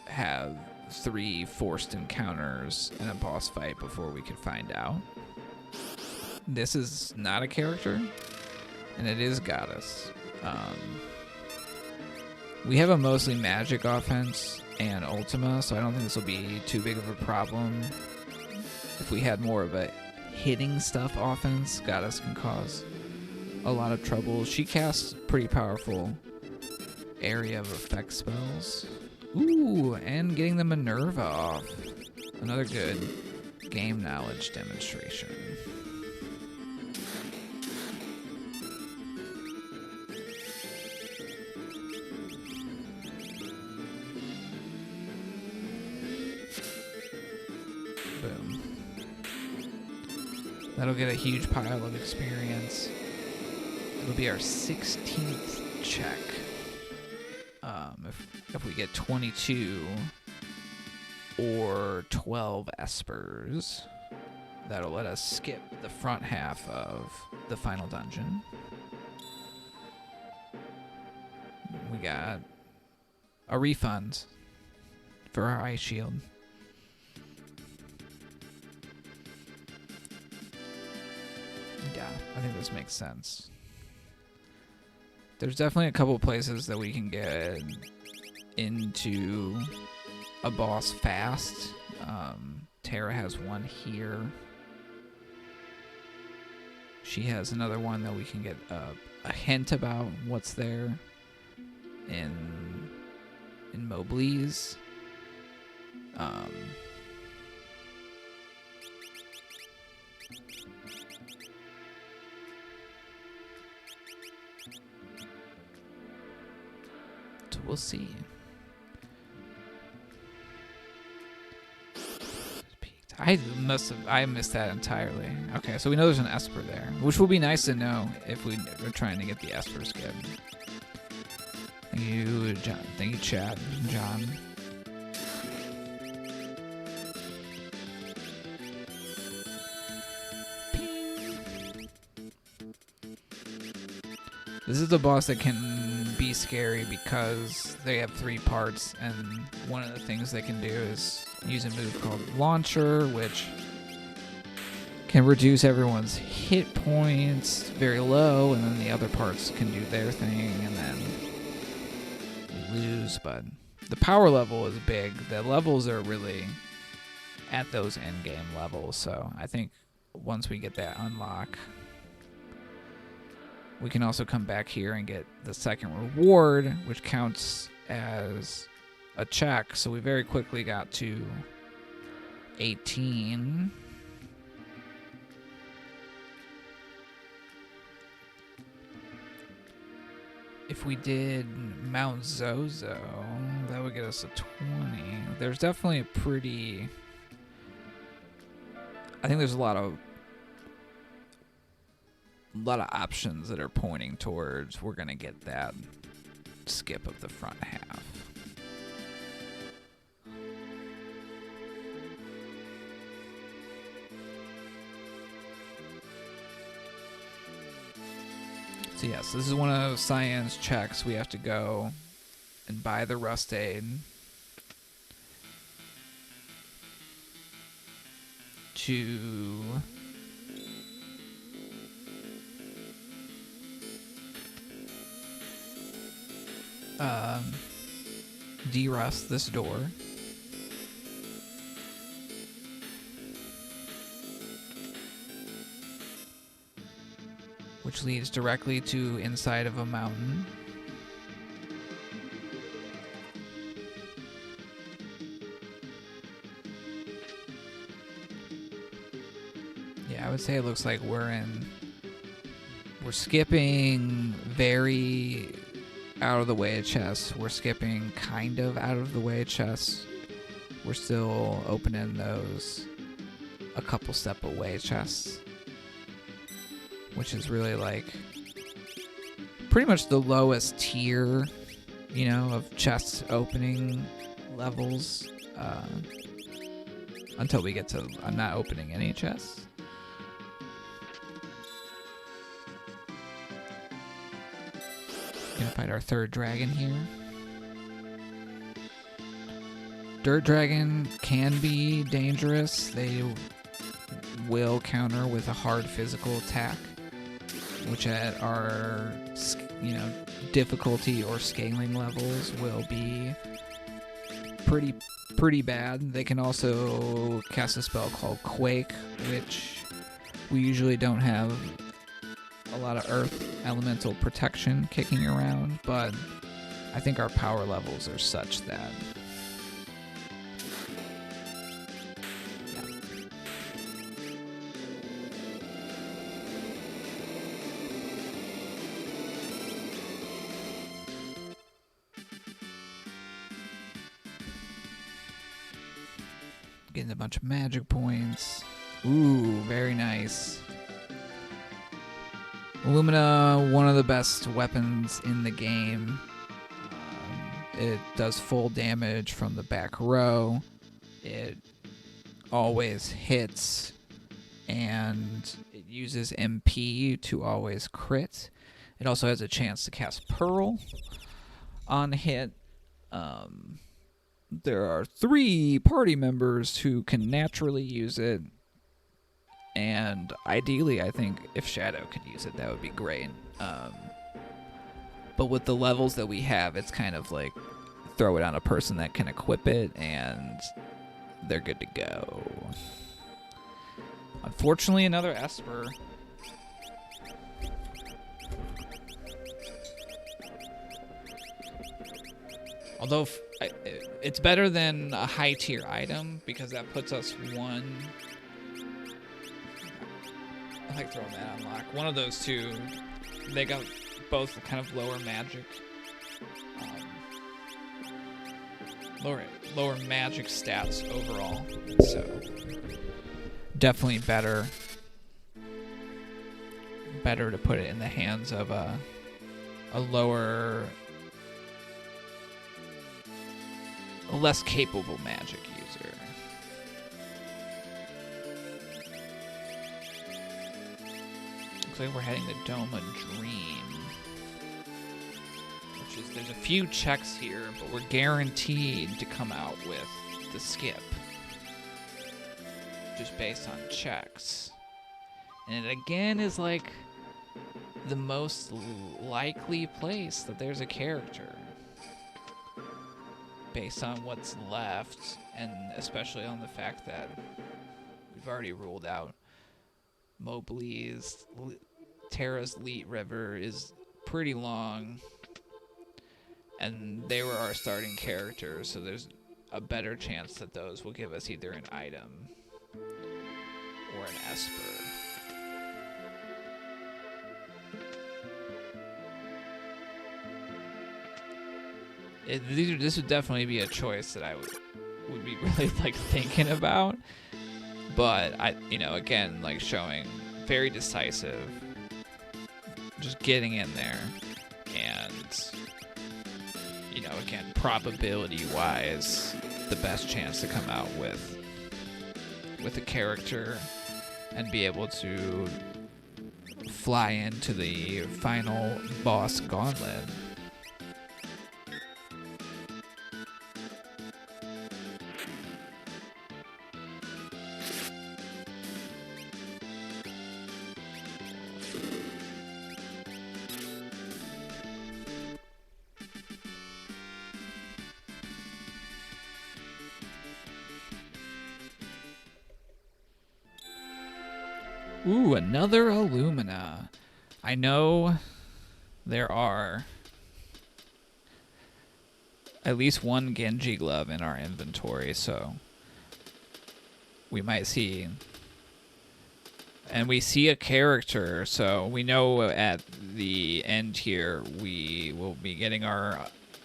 have 3 forced encounters in a boss fight before we can find out. This is not a character, and it is Goddess. We have a mostly magic offense and Ultima, so I don't think this will be too big of a problem. If we had more of a hitting stuff offense, Goddess can cause a lot of trouble. She casts pretty powerful area of effect spells. Ooh, and getting the Minerva off. Another good game knowledge demonstration. Boom. That'll get a huge pile of experience. It'll be our 16th check. If we get 22 or 12 espers, that'll let us skip the front half of the final dungeon. We got a refund for our ice shield. Yeah, I think this makes sense. There's definitely a couple places that we can get into a boss fast. Tara has one here. She has another one that we can get a hint about what's there in Mobley's. So we'll see. I missed that entirely. Okay, so we know there's an Esper there, which will be nice to know if we're trying to get the Esper skip. Thank you, John. Thank you, Chad. John. This is the boss that can be scary because they have 3 parts, and one of the things they can do is use a move called Launcher, which can reduce everyone's hit points very low, and then the other parts can do their thing, and then we lose. But the power level is big. The levels are really at those end game levels, so I think once we get that unlock, we can also come back here and get the second reward, which counts as a check. So we very quickly got to 18. If we did Mount Zozo, that would get us a 20. There's definitely a pretty... I think there's a lot of options that are pointing towards we're going to get that skip of the front half. So yes, this is one of Cyan's checks. We have to go and buy the Rust Aid to de-rust this door. Which leads directly to inside of a mountain. Yeah, I would say it looks like we're skipping very out of the way chests. We're skipping kind of out of the way chests. We're still opening those a couple step away chests, which is really like pretty much the lowest tier, you know, of chest opening levels until we get to I'm not opening any chests. Gonna fight our third dragon here. Dirt dragon can be dangerous. They will counter with a hard physical attack, which at our, you know, difficulty or scaling levels will be pretty bad. They can also cast a spell called Quake, which we usually don't have a lot of earth elemental protection kicking around, but I think our power levels are such that getting a bunch of magic points. Ooh, very nice. Illumina, one of the best weapons in the game. It does full damage from the back row. It always hits, and it uses MP to always crit. It also has a chance to cast Pearl on hit. There are 3 party members who can naturally use it. And ideally, I think if Shadow could use it, that would be great. But with the levels that we have, it's kind of like throw it on a person that can equip it, and they're good to go. Unfortunately, another Esper. Although it's better than a high tier item because that puts us one. I like throwing that on lock. One of those two, they got both kind of lower magic, lower magic stats overall. So definitely better to put it in the hands of a less capable magic user. Looks like we're heading to Doma Dream, which is, there's a few checks here, but we're guaranteed to come out with the skip, just based on checks. And it again is like the most likely place that there's a character, based on what's left, and especially on the fact that we've already ruled out Mobley's. Terra's Leet River is pretty long, and they were our starting characters, so there's a better chance that those will give us either an item or an Esper. This would definitely be a choice that I would be really like thinking about, but again, like showing very decisive, just getting in there, and again, probability wise, the best chance to come out with a character and be able to fly into the final boss gauntlet. Ooh, another Illumina. I know there are at least one Genji glove in our inventory, so we might see. And we see a character, so we know at the end here we will be getting our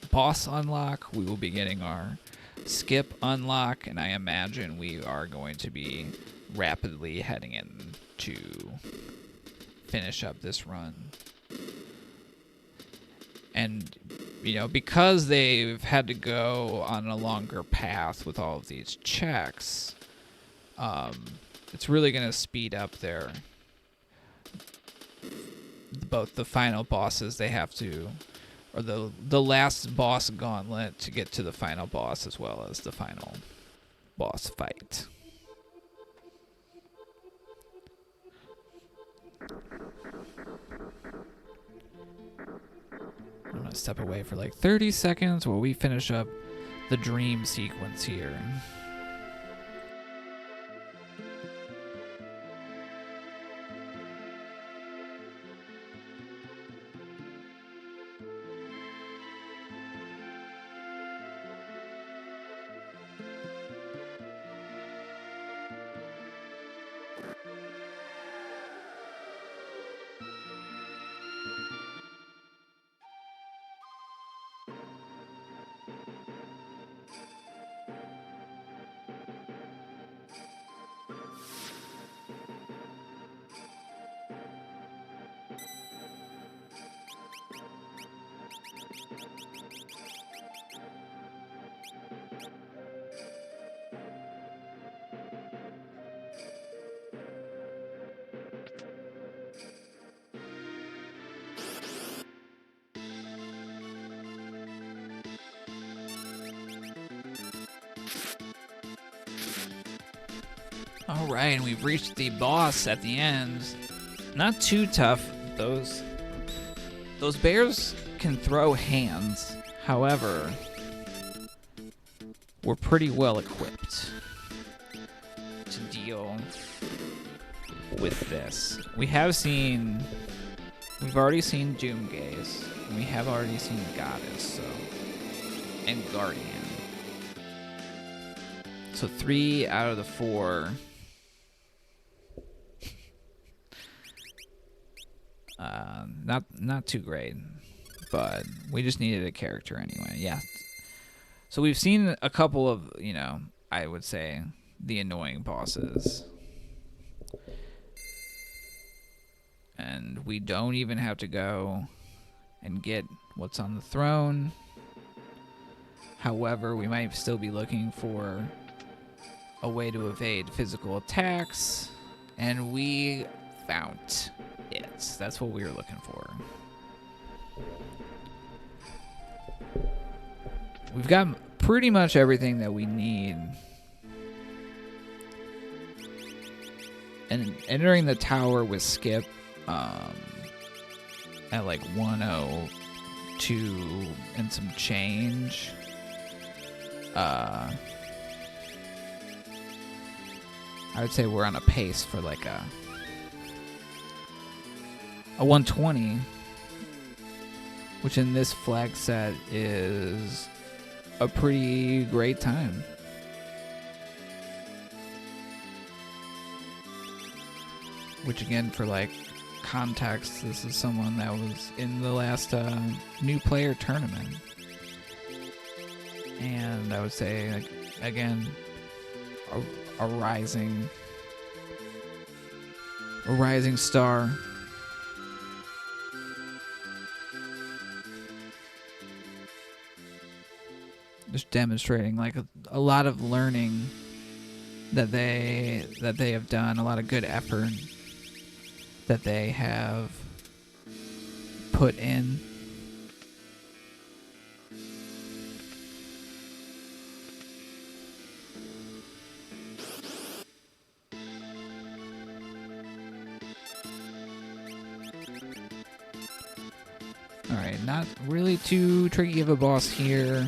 boss unlock, we will be getting our skip unlock, and I imagine we are going to be rapidly heading in to finish up this run. And because they've had to go on a longer path with all of these checks, it's really going to speed up both the final bosses they have to, or the last boss gauntlet to get to the final boss, as well as the final boss fight. I'm going to step away for like 30 seconds while we finish up the dream sequence here. Alright, and we've reached the boss at the end. Not too tough. Those bears can throw hands. However, we're pretty well equipped to deal with this. We've already seen Doomgaze, and we have already seen Goddess, and Guardian. So 3 out of the 4. Not too great, but we just needed a character anyway. Yeah. So we've seen a couple of, I would say, the annoying bosses. And we don't even have to go and get what's on the throne. However, we might still be looking for a way to evade physical attacks. And we found it. That's what we were looking for. We've got pretty much everything that we need. And entering the tower with Skip at like 102 and some change. I would say we're on a pace for like a 120, which in this flag set is a pretty great time. Which again, for like context, this is someone that was in the last new player tournament. And I would say, like, again, a rising star. Just demonstrating like a lot of learning that they have done, a lot of good effort that they have put in. Alright, not really too tricky of a boss here.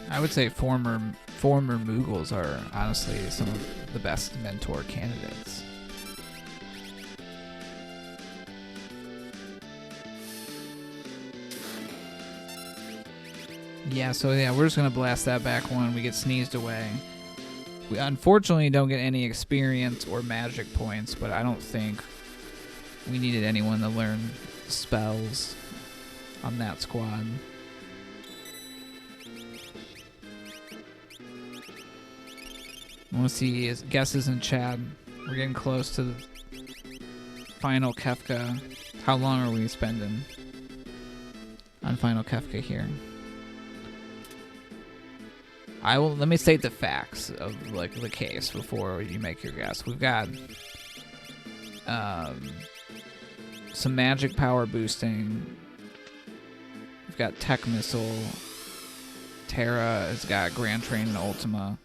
I would say former Moogles are honestly some of the best mentor candidates. Yeah, so yeah, we're just gonna blast that back one. We get sneezed away. We unfortunately don't get any experience or magic points, but I don't think we needed anyone to learn spells on that squad. I want to see guesses in chat. We're getting close to the final Kefka. How long are we spending on final Kefka here? Let me state the facts of like the case before you make your guess. We've got some magic power boosting. We've got Tech Missile. Terra has got Grand Train and Ultima.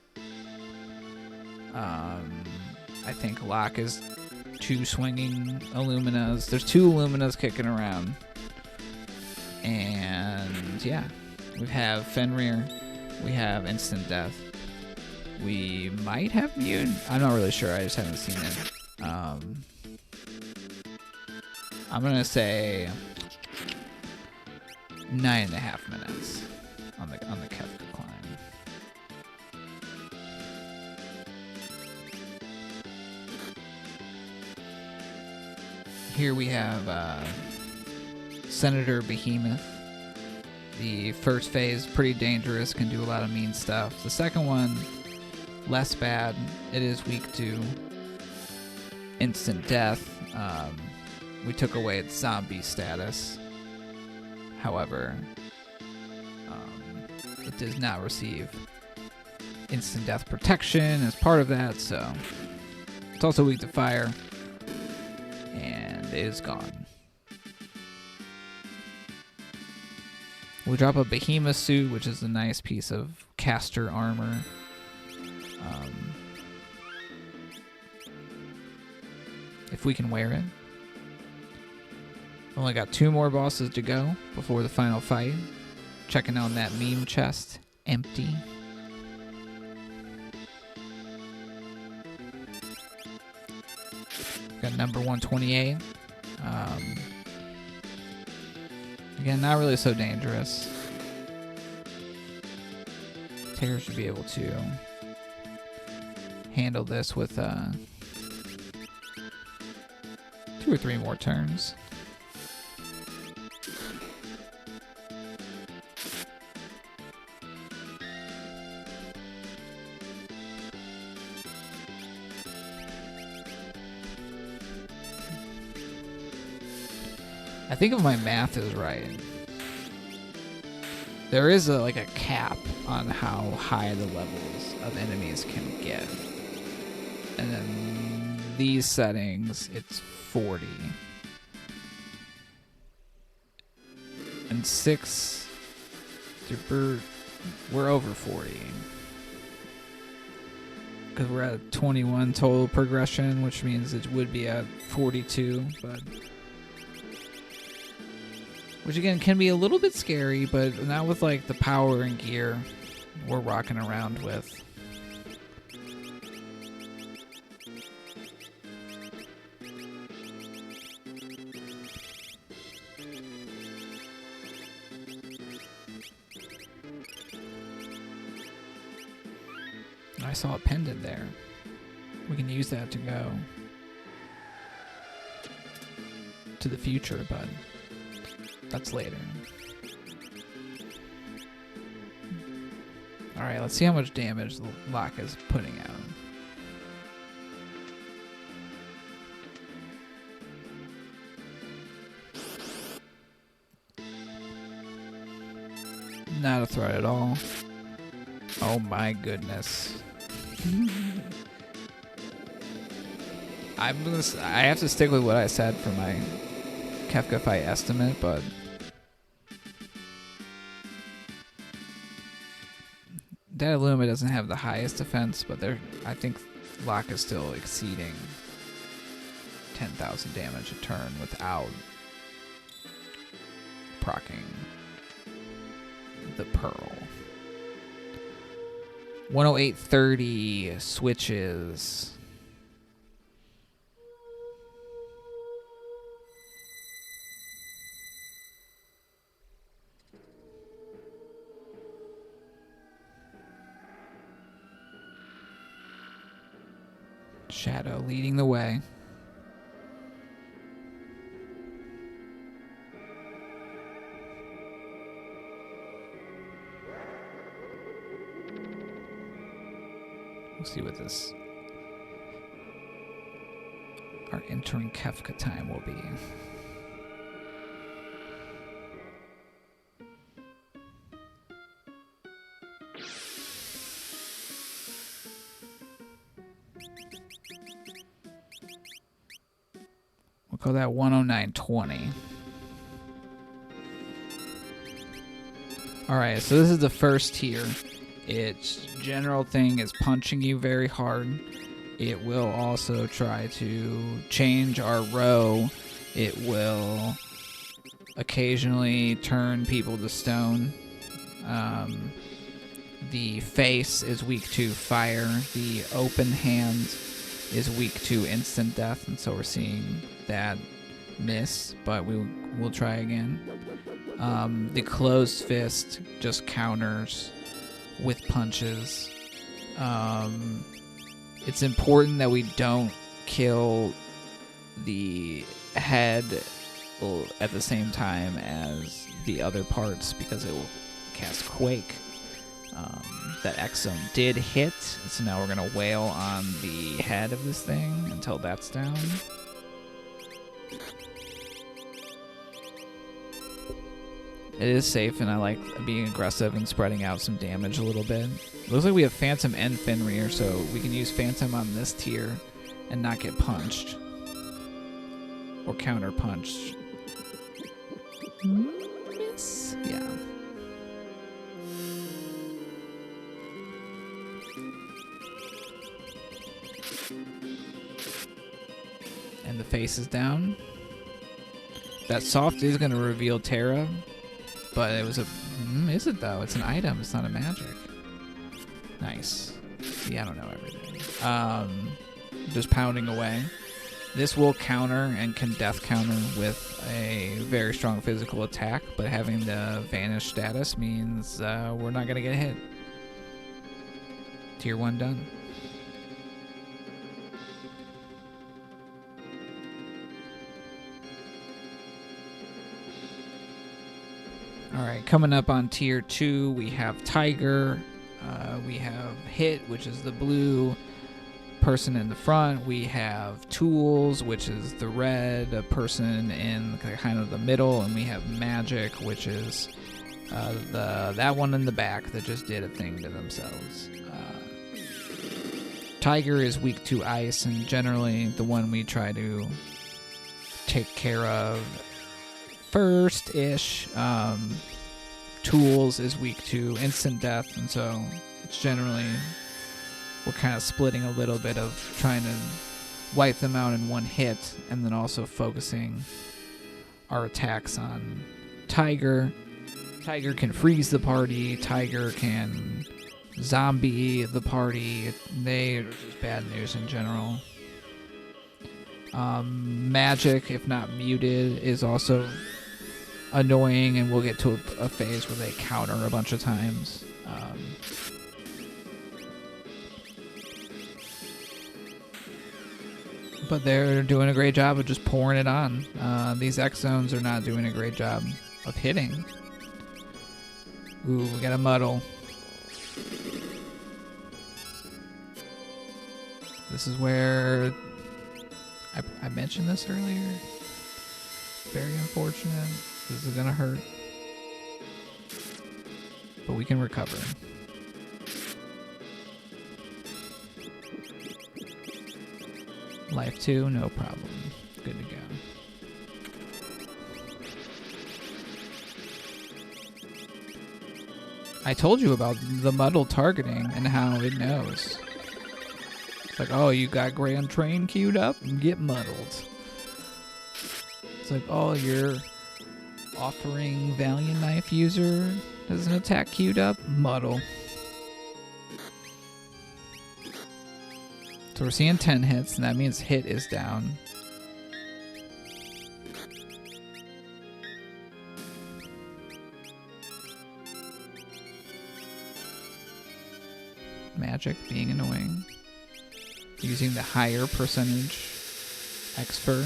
I think Locke is 2 swinging Illuminas. There's 2 Illuminas kicking around. And yeah, we have Fenrir. We have Instant Death. We might have Mute. I'm not really sure. I just haven't seen it. I'm going to say 9.5 minutes on the Kefka climb. Here we have Senator Behemoth. The first phase, pretty dangerous, can do a lot of mean stuff. The second one, less bad. It is weak to instant death. We took away its zombie status. However, it does not receive instant death protection as part of that, so it's also weak to fire. And it is gone. We drop a Behemoth suit, which is a nice piece of caster armor. If we can wear it. Only got 2 more bosses to go before the final fight. Checking on that meme chest. Empty. Got number 128. Again, not really so dangerous. Terra should be able to handle this with 2 or 3 more turns. I think if my math is right, there is a cap on how high the levels of enemies can get. And then these settings, it's 40. And 6, we're over 40. Because we're at 21 total progression, which means it would be at 42, but... Which again can be a little bit scary, but not with like the power and gear we're rocking around with. I saw a pendant there. We can use that to go to the future, but that's later. Alright, let's see how much damage the lock is putting out. Not a threat at all. Oh my goodness. I have to stick with what I said for my Kefka fight estimate, but that Illuma doesn't have the highest defense, but I think Lock is still exceeding 10,000 damage a turn without proccing the Pearl. 108.30 switches. Shadow leading the way. We'll see what our entering Kefka time will be. We'll call that 109.20. Alright, so this is the first tier. Its general thing is punching you very hard. It will also try to change our row. It will occasionally turn people to stone. The face is weak to fire. The open hand is weak to instant death, and so we're seeing that miss, but we'll try again. The closed fist just counters with punches. It's important that we don't kill the head at the same time as the other parts because it will cast Quake. That Exome did hit, so now we're going to wail on the head of this thing until that's down. It is safe, and I like being aggressive and spreading out some damage a little bit. It looks like we have Phantom and Fenrir, so we can use Phantom on this tier and not get punched. Or counter-punched. Miss? Yeah. And the face is down. That soft is going to reveal Terra. But it was is it though? It's an item. It's not a magic. Nice. See, I don't know everything. Just pounding away. This will counter and can death counter with a very strong physical attack, but having the vanish status means we're not going to get hit. Tier 1 done. All right, coming up on tier 2, we have Tiger. We have Hit, which is the blue person in the front. We have Tools, which is the red person in kind of the middle, and we have Magic, which is that one in the back that just did a thing to themselves. Tiger is weak to ice, and generally the one we try to take care of first-ish. Tools is weak to instant death, and so it's generally we're kind of splitting a little bit of trying to wipe them out in one hit, and then also focusing our attacks on Tiger. Tiger can freeze the party. Tiger can zombie the party. They're just bad news in general. Magic, if not muted, is also annoying, and we'll get to a phase where they counter a bunch of times. But they're doing a great job of just pouring it on. These X zones are not doing a great job of hitting. Ooh, we got a muddle. This is where I mentioned this earlier. Very unfortunate. This is gonna hurt. But we can recover. Life 2, no problem. Good to go. I told you about the muddle targeting and how it knows. It's like, oh, you got Grand Train queued up? Get muddled. It's like, oh, you're offering Valiant Knife user has an attack queued up? Muddle. So we're seeing 10 hits, and that means hit is down. Magic being annoying. Using the higher percentage X-Fur.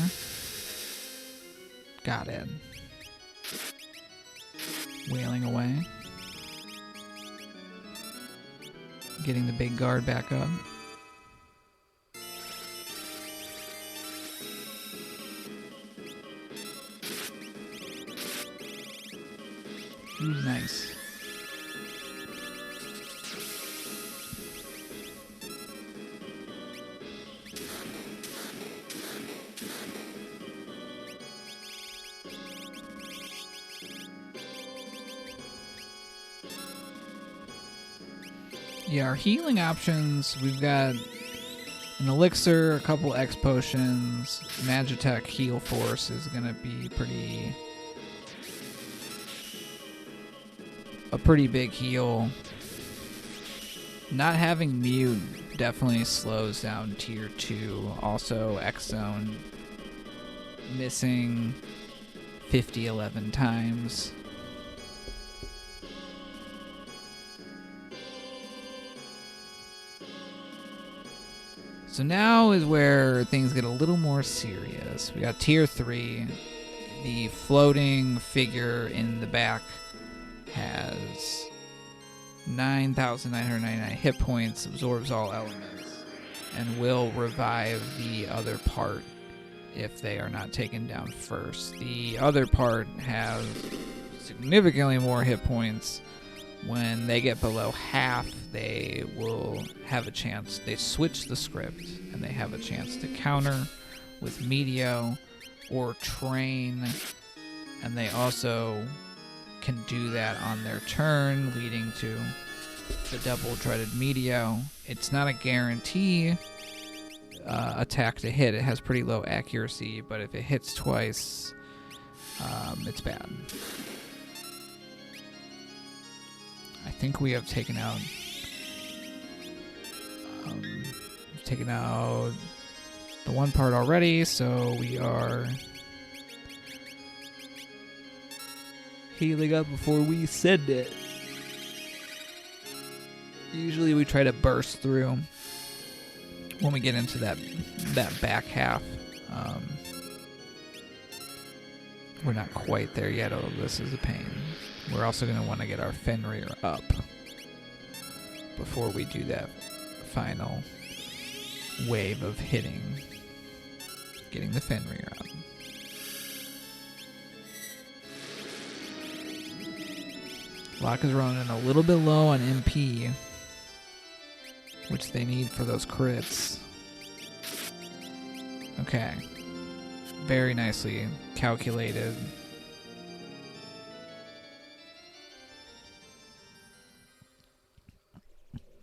Got it. Wailing away. Getting the big guard back up. Ooh, nice. Yeah, our healing options, we've got an elixir, a couple X potions. Magitech heal force is going to be a pretty big heal. Not having mute definitely slows down tier 2. Also, X zone missing 11 times. So now is where things get a little more serious. We got tier 3. The floating figure in the back has 9,999 hit points, absorbs all elements, and will revive the other part if they are not taken down first. The other part has significantly more hit points. When they get below half, they will have a chance. They switch the script, and they have a chance to counter with Meteo or Train, and they also can do that on their turn, leading to the double-dreaded Meteo. It's not a guarantee attack to hit. It has pretty low accuracy, but if it hits twice, it's bad. I think we have taken out the one part already, so we are healing up before we send it. Usually we try to burst through when we get into that back half. We're not quite there yet, although this is a pain. We're also going to want to get our Fenrir up before we do that final wave of hitting. Getting the Fenrir up. Locke is running a little bit low on MP, which they need for those crits. Okay. Very nicely calculated.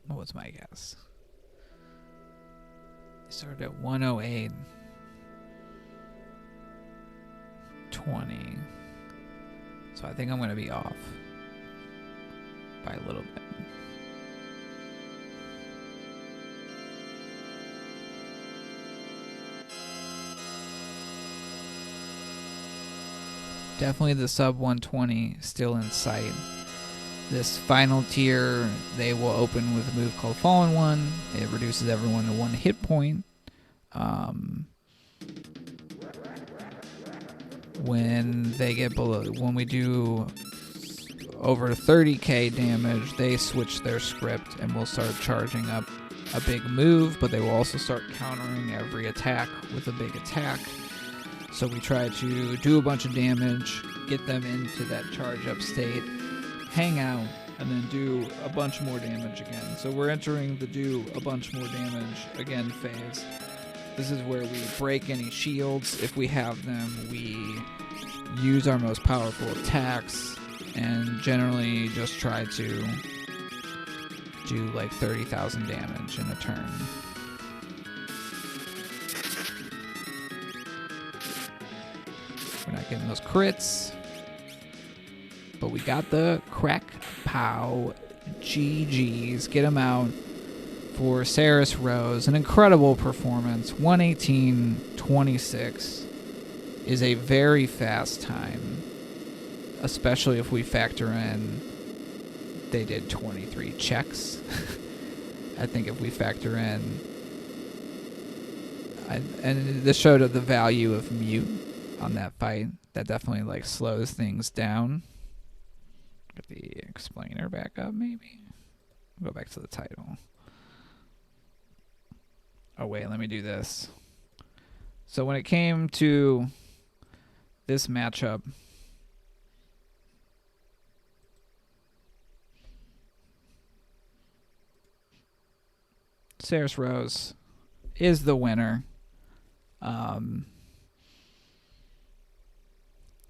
What was my guess? They started at 108. 20. So I think I'm going to be off by a little bit. Definitely the sub 120 still in sight. This final tier, they will open with a move called Fallen One. It reduces everyone to 1 hit point. When they get below, when we do over 30k damage, they switch their script and will start charging up a big move, but they will also start countering every attack with a big attack. So we try to do a bunch of damage, get them into that charge up state, hang out, and then do a bunch more damage again. So we're entering the do a bunch more damage again phase. This is where we break any shields if we have them. We use our most powerful attacks and generally just try to do like 30,000 damage in a turn. We're not getting those crits, but we got the crack pow GGs. Get them out for Saris Rose. An incredible performance. 118.26 is a very fast time, especially if we factor in they did 23 checks. I think if we factor in, and this showed the value of mute on that fight, that definitely like slows things down. Get the explainer back up, maybe. Go back to the title. Oh wait, let me do this. So when it came to this matchup, Saris Rose is the winner.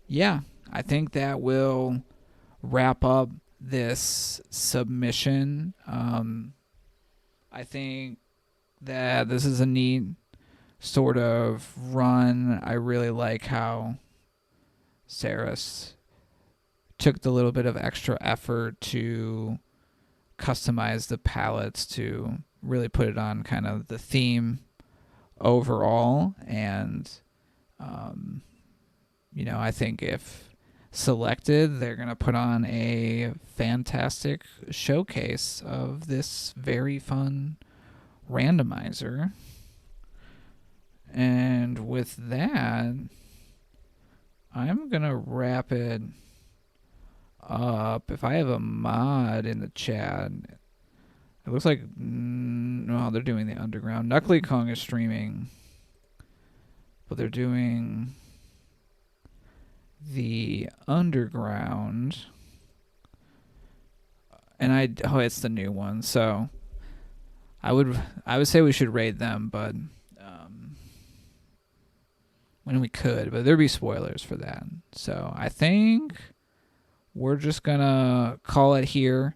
Yeah, I think that will wrap up this submission. I think that this is a neat sort of run. I really like how Saris took the little bit of extra effort to customize the palettes to really put it on kind of the theme overall. And, you know, I think if selected, they're going to put on a fantastic showcase of this very fun randomizer. And with that, I'm going to wrap it up. If I have a mod in the chat, it looks like, no, they're doing the underground. Knuckly Kong is streaming, but they're doing the underground. And it's the new one. So I would say we should raid them, but when we could, but there'd be spoilers for that. So I think we're just gonna call it here.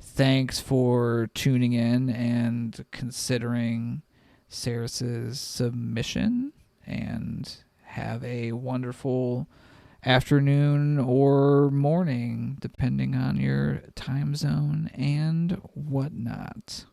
Thanks for tuning in and considering Saris's submission, and have a wonderful afternoon or morning, depending on your time zone and whatnot.